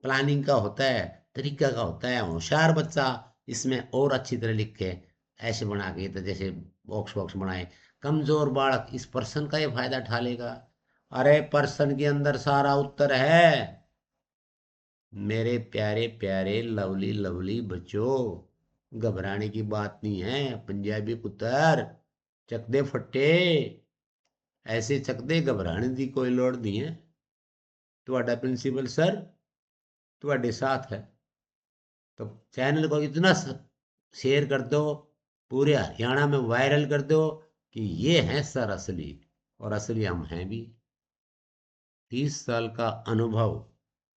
प्लानिंग का होता है, तरीका का होता है। होशियार बच्चा इसमें और अच्छी तरह लिख के ऐसे बना के, तो जैसे बॉक्स बॉक्स बनाए, कमजोर बालक इस पर्सन का ये फायदा उठा लेगा। अरे पर्सन के अंदर सारा उत्तर है मेरे प्यारे प्यारे लवली लवली बच्चों, घबराने की बात नहीं है। पंजाबी पुत्र चक दे फट्टे, ऐसे चक दे, घबराने की कोई लोड़ नहीं है। ਤੁਹਾਡਾ प्रिंसिपल सर ਤੁਹਾਡੇ साथ है। तो चैनल को इतना शेयर कर दो, पूरे हरियाणा में वायरल कर दो कि ये है सर असली, और असली हम हैं भी। 30 साल का अनुभव,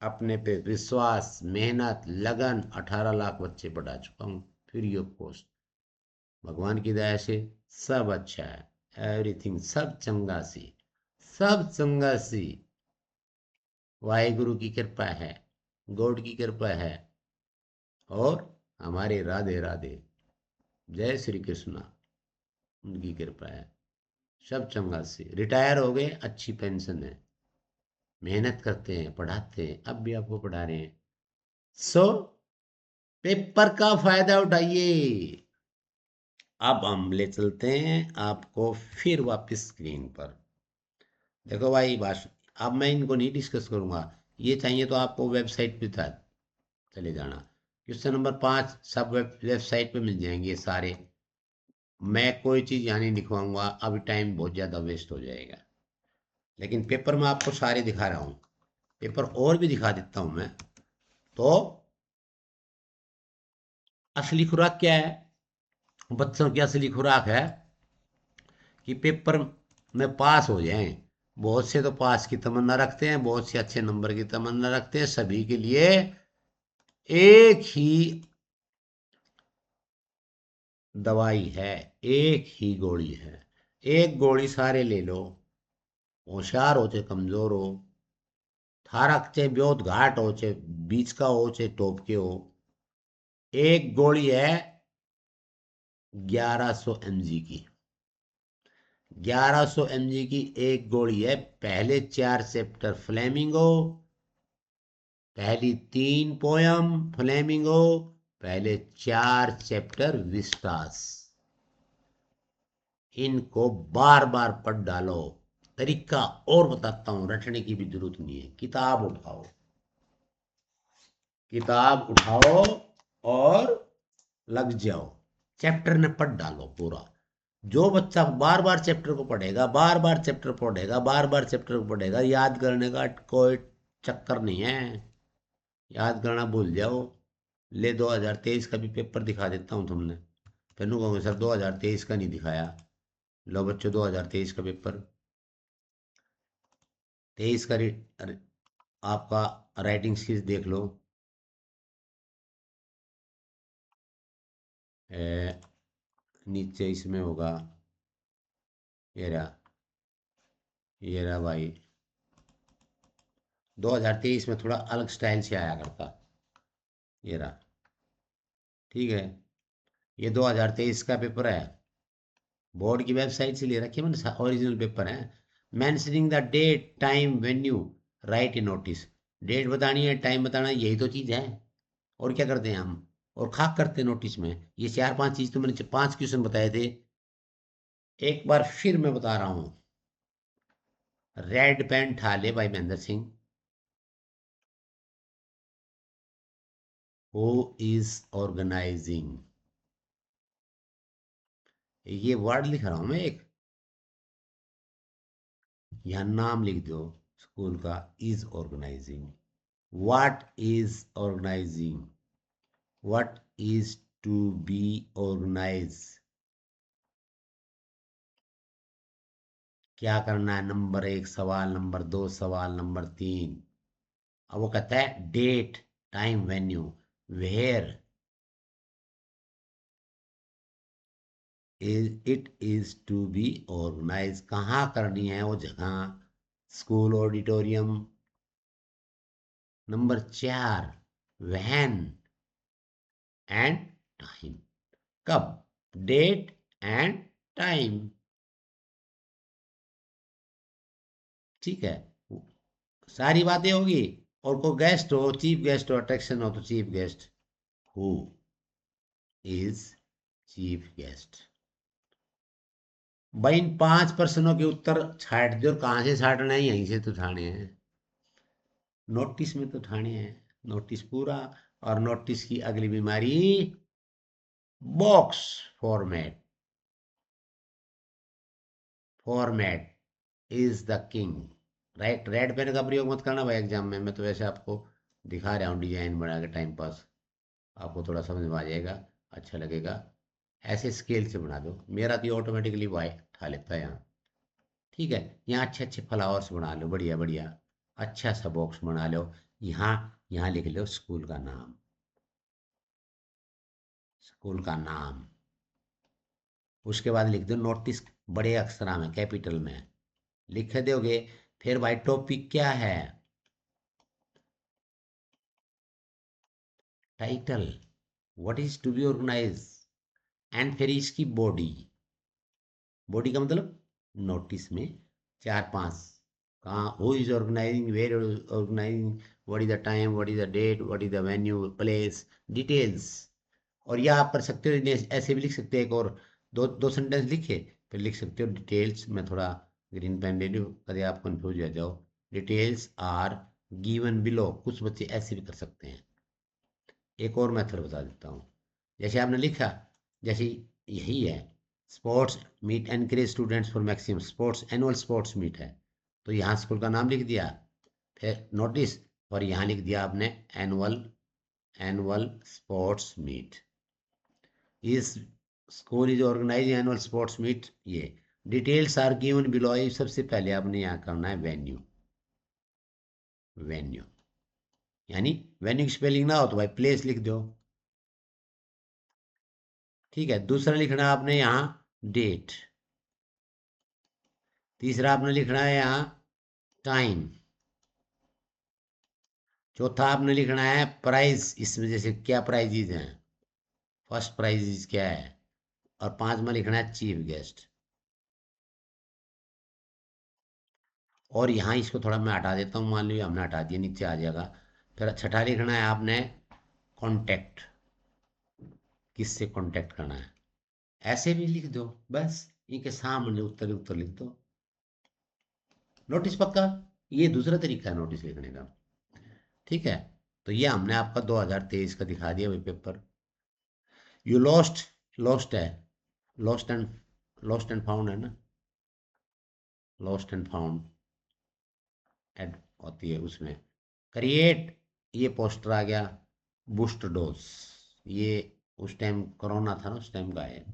अपने पे विश्वास, मेहनत, लगन, 18 लाख बच्चे पढ़ा चुका हूँ फ्री ऑफ कॉस्ट। भगवान की दया से सब अच्छा है, एवरीथिंग सब चंगा सी, सब चंगा सी, वाहेगुरु की कृपा है, गॉड की कृपा है, और हमारे राधे राधे, जय श्री कृष्णा, उनकी कृपा है, सब चंगा से। रिटायर हो गए, अच्छी पेंशन है, मेहनत करते हैं, पढ़ाते हैं, अब भी आपको पढ़ा रहे हैं। सो पेपर का फायदा उठाइए। अब हम ले चलते हैं आपको फिर वापस स्क्रीन पर। देखो भाई बात, अब मैं इनको नहीं डिस्कस करूंगा, ये चाहिए तो आपको वेबसाइट पे था चले जाना। क्वेश्चन नंबर 5 सब वेबसाइट पे मिल जाएंगे ये सारे, मैं कोई चीज़ यहाँ नहीं लिखवाऊंगा, अभी टाइम बहुत ज़्यादा वेस्ट हो जाएगा। लेकिन पेपर में आपको सारे दिखा रहा हूँ, पेपर और भी दिखा देता हूँ मैं। तो असली खुराक क्या है, बच्चों की असली खुराक है कि पेपर में पास हो जाएं। बहुत से तो पास की तमन्ना रखते हैं, बहुत से अच्छे नंबर की तमन्ना रखते हैं। सभी के लिए एक ही दवाई है, एक ही गोली है, एक गोली सारे ले लो, होशियार हो चाहे कमजोर हो, थारा चाहे ब्योत घाट हो चाहे बीच का हो चाहे टॉप के हो, एक गोली है 1100 mg की। 1100 mg की एक गोली है। पहले 4 चैप्टर फ्लेमिंगो, पहली 3 पोयम फ्लेमिंगो, पहले 4 चैप्टर विस्टास। इनको बार बार पढ़ डालो। तरीका और बताता हूं, रटने की भी जरूरत नहीं है। किताब उठाओ, किताब उठाओ और लग जाओ, चैप्टर ने पढ़ डालो पूरा। जो बच्चा बार बार चैप्टर को पढ़ेगा, बार बार चैप्टर पढ़ेगा, बार बार चैप्टर को पढ़ेगा, याद करने का कोई चक्कर नहीं है। याद करना भूल जाओ। ले 2023 का भी पेपर दिखा देता हूँ तुमने। फिर नु कहूँगा सर 2023 का नहीं दिखाया। लो बच्चों 2023 का पेपर, 23 का आपका राइटिंग स्किल्स देख लो। नीचे इसमें होगा, ये रहा भाई। 2023 में थोड़ा अलग स्टाइल से आया करता। ये रहा, ठीक है। ये 2023 का पेपर है, बोर्ड की वेबसाइट से ले रखे मैंने, ओरिजिनल पेपर है। Mentioning the date time venue, write in notice. Date बतानी है, टाइम बताना है, यही तो चीज़ है। और क्या करते हैं हम, और खाक करते हैं नोटिस में। ये 4-5 चीज़ तो मैंने 5 क्वेश्चन बताए थे। एक बार फिर मैं बता रहा हूँ। रेड पेन ठाले भाई Mahendra Singh. Who is organising, ये वर्ड लिख रहा हूं मैं एक, यहाँ नाम लिख दो स्कूल का। Is organising, what is organising, what is to be organise. क्या करना है, नंबर 1 सवाल, नंबर 2 सवाल, नंबर 3। अब वो कहता है date time venue, where it is to be organise, कहाँ करनी है वो जगह, school auditorium. Number 4 when and time, कब, डेट एंड टाइम। ठीक है, सारी बातें होगी। और कोई गेस्ट हो, चीफ गेस्ट हो, अट्रैक्शन हो तो chief guest. Who is chief guest. भाई इन 5 प्रश्नों के उत्तर छाट दो। कहाँ से छाटना है, यहीं से तो ठाणे हैं, नोटिस में तो ठाणे हैं। नोटिस पूरा। और नोटिस की अगली बीमारी, box format. Format is the king. Right, red pen का प्रयोग मत करना भाई एग्जाम में। मैं तो वैसे आपको दिखा रहा हूँ डिजाइन बना के, टाइम पास। आपको थोड़ा समझ में आ जाएगा, अच्छा लगेगा। ऐसे स्केल से बना दो, मेरा तो ऑटोमेटिकली वाई उठा लेता है यहाँ। ठीक है, यहाँ अच्छे अच्छे फ्लावर्स बना लो, बढ़िया बढ़िया। अच्छा सा बॉक्स बना लो। यहाँ यहाँ लिख लो स्कूल का नाम, स्कूल का नाम। उसके बाद लिख दो नोटिस, बड़े अक्षर में कैपिटल में लिख दोगे। फिर भाई टॉपिक क्या है, title, what is to be organise. And फिर इसकी बॉडी, बॉडी का मतलब नोटिस में 4-5, कहाँ, who is organising, where organising, what is the time, what is the date, what is the venue place, details. और यह आप कर सकते हो, ऐसे भी लिख सकते हैं। एक और दो दो सेंटेंस लिखे, फिर लिख सकते हो डिटेल्स। मैं थोड़ा ग्रीन पेन ले लूँ, कभी आप कंफ्यूज हो जाओ। डिटेल्स आर गिवन बिलो, कुछ बच्चे ऐसे भी कर सकते हैं। एक और मेथड बता देता हूँ। जैसे आपने लिखा, जैसे यही है, sports meet encourage students for maximum sports, annual sports meet है, तो यहाँ स्कूल का नाम लिख दिया, फिर नोटिस, और यहाँ लिख दिया आपने एनुअल, एनुअल स्पोर्ट्स मीट। इस school is organise annual sports meet. ये डिटेल्स आर गिवन बिलो, सबसे पहले आपने यहाँ करना है वेन्यू। वेन्यू यानी वेन्यू की स्पेलिंग ना हो तो भाई प्लेस लिख दो। ठीक है, दूसरा लिखना है आपने यहाँ डेट। तीसरा आपने लिखना है यहाँ टाइम। चौथा आपने लिखना है प्राइस, इसमें जैसे क्या प्राइजेज हैं, फर्स्ट प्राइजेज क्या है। और पांचवा लिखना है चीफ गेस्ट। और यहाँ इसको थोड़ा मैं हटा देता हूँ, मान लीजिए हमने हटा दिया, नीचे आ जाएगा। फिर छठा लिखना है आपने कॉन्टैक्ट, किससे कॉन्टैक्ट करना है, ऐसे भी लिख दो बस, इनके सामने उत्तर उत्तर लिख दो। नोटिस पक्का, ये दूसरा तरीका है नोटिस लिखने का। ठीक है, तो ये हमने आपका 2023 का दिखा दिया भाई पेपर। यू लॉस्ट, लॉस्ट है, lost and, lost and found है ना, लॉस्ट एंड फाउंड ऐड होती है उसमें। क्रिएट, ये पोस्टर आ गया, बूस्ट डोज, ये उस टाइम कोरोना था ना, उस टाइम का है।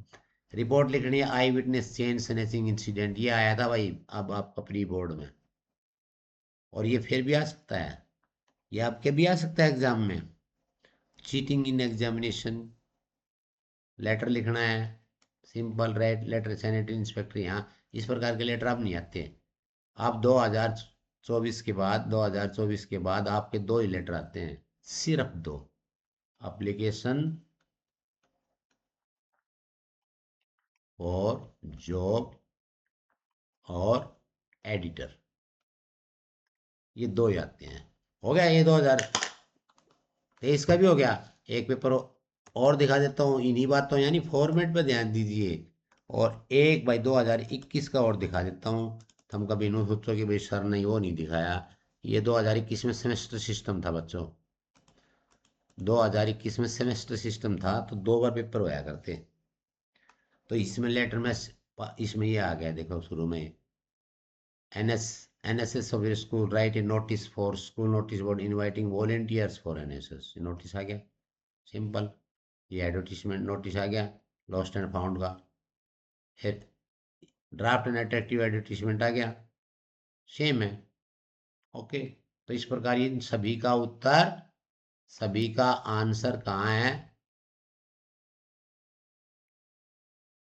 रिपोर्ट लिखनी है, आई विटनेस चेन स्नैचिंग इंसिडेंट, ये आया था भाई अब आपका प्री बोर्ड में, और ये फिर भी आ सकता है, ये आपके भी आ सकता है एग्जाम में। चीटिंग इन एग्जामिनेशन, लेटर लिखना है, simple red letter sanitary inspector, यहाँ इस प्रकार के लेटर अब नहीं आते। आप 2024 के बाद, 2024 के बाद आपके दो ही लेटर आते हैं, सिर्फ दो, एप्लीकेशन और जॉब और एडिटर, ये दो ही आते हैं। हो गया ये 2023 का भी हो गया। एक पेपर और दिखा देता हूँ इन्हीं बातों, यानी फॉर्मेट पे ध्यान दीजिए। और एक भाई 2021 का और दिखा देता हूँ, हम कभी नो सोचो कि भाई सर नहीं वो नहीं दिखाया। ये 2021 में सेमेस्टर सिस्टम था बच्चों, 2021 में सेमेस्टर सिस्टम था, तो दो बार पेपर होया करते। तो इसमें लेटर में इसमें ये आ गया, देखो शुरू में NS NSS of school write a notice for school notice board inviting volunteers for NSS, notice आ गया सिंपल। ये एडवर्टीजमेंट नोटिस आ गया लॉस्ट एंड फाउंड का। फिर ड्राफ्ट एंड अट्रैक्टिव एडवर्टीजमेंट आ गया, सेम है। ओके, तो इस प्रकार ये सभी का उत्तर, सभी का आंसर कहाँ है,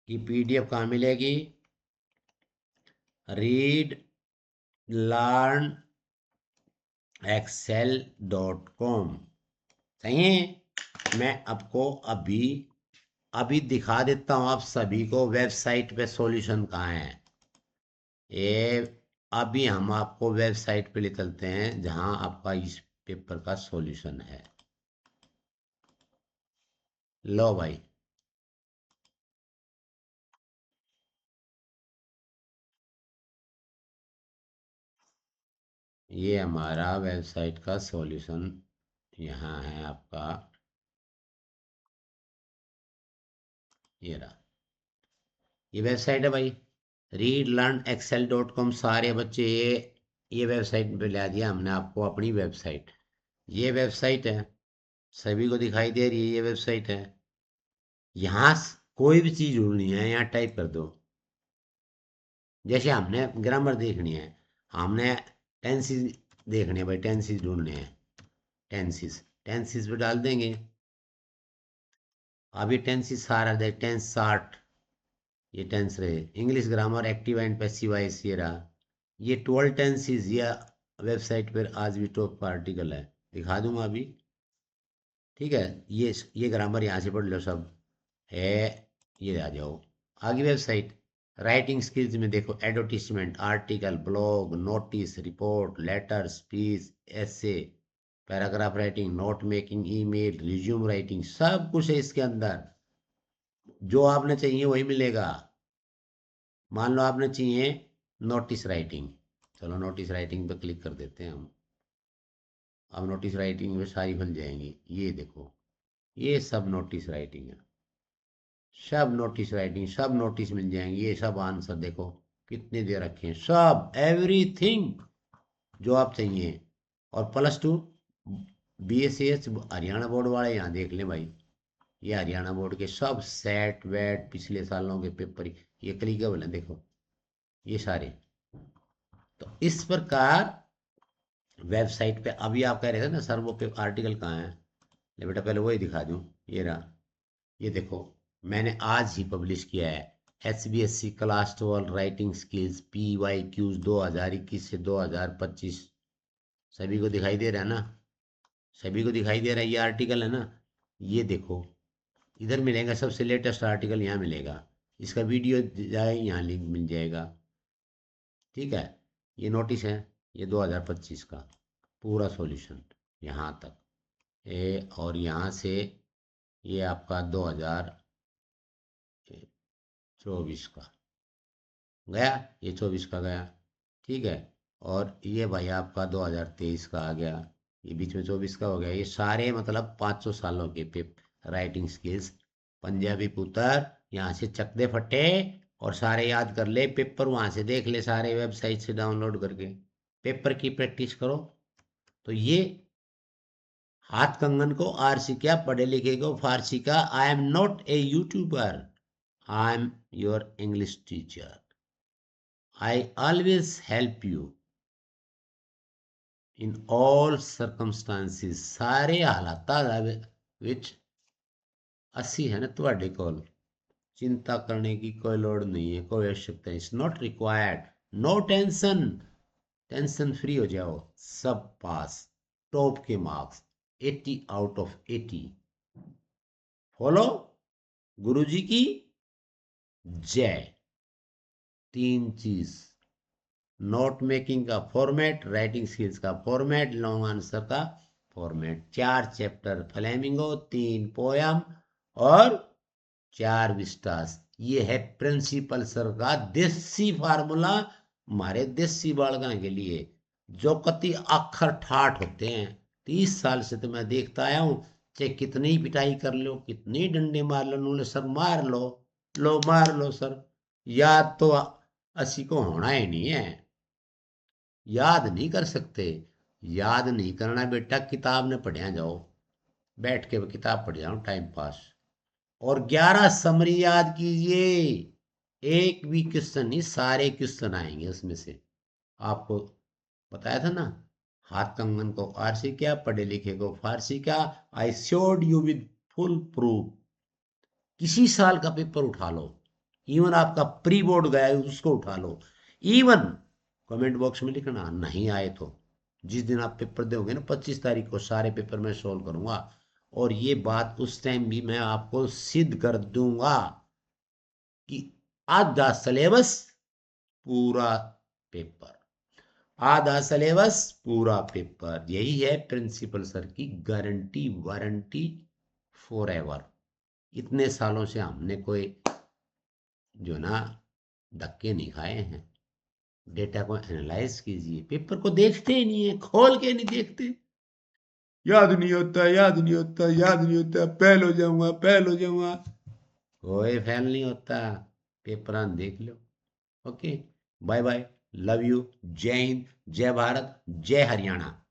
कि पीडीएफ कहाँ मिलेगी, रीड लर्न excel.com। सही है, मैं आपको अभी अभी दिखा देता हूँ आप सभी को वेबसाइट पे सॉल्यूशन कहाँ है। ये अभी हम आपको वेबसाइट पे ले चलते हैं जहाँ आपका इस पेपर का सॉल्यूशन है। लो भाई, ये हमारा वेबसाइट का सॉल्यूशन यहाँ है आपका, ये रहा, ये वेबसाइट है भाई, रीड लर्न excel.com। सारे बच्चे ये वेबसाइट पे ला दिया हमने आपको अपनी वेबसाइट, ये वेबसाइट है, सभी को दिखाई दे रही है, ये वेबसाइट है। यहाँ कोई भी चीज़ ढूंढनी है यहाँ टाइप कर दो, जैसे हमने ग्रामर देखनी है, हमने टेंसेस देखने हैं भाई, टेंसेस ढूंढने हैं, टेंसेस टेंसेस पे डाल देंगे। अब ये टेंसेस सारा देख, टेंस शार्ट, ये टेंस रहे, English grammar active and passive voice, ये रहा, ये 12 टेंसेस, ये वेबसाइट पर आज भी टॉप का आर्टिकल है, दिखा दूंगा अभी। ठीक है, ये ग्रामर यहाँ से पढ़ लो सब है, ये आ जाओ आगे वेबसाइट। राइटिंग स्किल्स में देखो, advertisement, article, blog, notice, report, letter, speech, essay, paragraph writing, note making, email, resume writing, सब कुछ है इसके अंदर, जो आपने चाहिए वही मिलेगा। मान लो आपने चाहिए नोटिस राइटिंग, चलो नोटिस राइटिंग पे क्लिक कर देते हैं हम। अब नोटिस राइटिंग में सारी खुल जाएंगी, ये देखो, ये सब नोटिस राइटिंग है, सब नोटिस राइटिंग, सब नोटिस मिल जाएंगे, ये सब आंसर देखो कितने दे रखे हैं, सब एवरीथिंग जो आप चाहिए। और +2 BSH हरियाणा बोर्ड वाले यहाँ देख लें भाई, ये हरियाणा बोर्ड के सब सेट वेट पिछले सालों के पेपर ये क्लिकेबल है, देखो ये सारे। तो इस प्रकार वेबसाइट पे, अभी आप कह रहे थे ना सर वो आर्टिकल कहाँ है, ले बेटा पहले वही दिखा दूँ, ये रहा, ये देखो मैंने आज ही पब्लिश किया है, HBSC class 12 writing skills PYQs 2021 से 2025, सभी को दिखाई दे रहा है ना, सभी को दिखाई दे रहा है, ये आर्टिकल है ना, ये देखो इधर मिलेगा, सबसे लेटेस्ट आर्टिकल यहाँ मिलेगा, इसका वीडियो जाए यहाँ लिंक मिल जाएगा। ठीक है, ये नोटिस है, ये 2025 का पूरा सॉल्यूशन यहाँ तक और यहाँ से ये आपका 2024 का गया, ये 24 का गया, ठीक है। और ये भाई आपका 2023 का आ गया, ये बीच में 24 का हो गया। ये सारे मतलब 500 सालों के राइटिंग स्किल्स। पंजाबी पुत्र यहाँ से चक दे फटे और सारे याद कर ले, पेपर वहाँ से देख ले, सारे वेबसाइट से डाउनलोड करके पेपर की प्रैक्टिस करो। तो ये हाथ कंगन को आरसी क्या, पढ़े लिखे को फारसी का। I am not a YouTuber, I am your English teacher. I always help you in all circumstances, सारे हालात विच असी है ना ਤੁਹਾਡੇ ਕੋਲ। चिंता करने की कोई लोड़ नहीं है, कोई आवश्यकता। It's not required, no tension, tension free हो जाओ। सब पास, टॉप के मार्क्स 80 आउट ऑफ 80। फॉलो गुरुजी की जय। 3 चीज, नोट मेकिंग का फॉर्मेट, राइटिंग स्किल्स का फॉर्मेट, लॉन्ग आंसर का फॉर्मेट, 4 चैप्टर फ्लेमिंगो, 3 पोयम और 4 विस्टास। ये है प्रिंसिपल सर का देसी फार्मूला हमारे देसी बालका के लिए, जो कति अखर ठाठ होते हैं। 30 साल से तो मैं देखता आया हूं, चाहे कितनी पिटाई कर लो, कितनी डंडे मार लो, उन्होंने सर मार लो मार लो सर, याद तो असी को होना ही नहीं है। याद नहीं कर सकते, याद नहीं करना बेटा, किताब ने पढ़िया जाओ, बैठ के किताब पढ़ जाओ टाइम पास। और 11 समरी याद कीजिए, एक भी क्वेश्चन नहीं, सारे क्वेश्चन आएंगे उसमें से। आपको बताया था ना, हाथ कंगन को आरसी क्या, पढ़े लिखे को फारसी क्या। I assured you with full proof. किसी साल का पेपर उठा लो, इवन आपका प्री बोर्ड गया है उसको उठा लो, इवन कमेंट बॉक्स में लिखना नहीं आए तो। जिस दिन आप पेपर दोगे ना 25 तारीख को, सारे पेपर मैं सोल्व करूंगा। और ये बात उस टाइम भी मैं आपको सिद्ध कर दूंगा कि आधा सिलेबस पूरा पेपर, आधा सिलेबस पूरा पेपर। यही है प्रिंसिपल सर की गारंटी वारंटी फॉर एवर। इतने सालों से हमने कोई जो ना धक्के नहीं खाए हैं। डेटा को एनालाइज कीजिए, पेपर को देखते ही नहीं है, खोल के नहीं देखते। याद नहीं होता, याद नहीं होता, याद नहीं होता, फेल हो जाऊंगा, फेल हो जाऊंगा। कोई फेल नहीं होता, पेपर देख लो। Okay, bye bye, love you, जय हिंद, जय भारत, जय हरियाणा।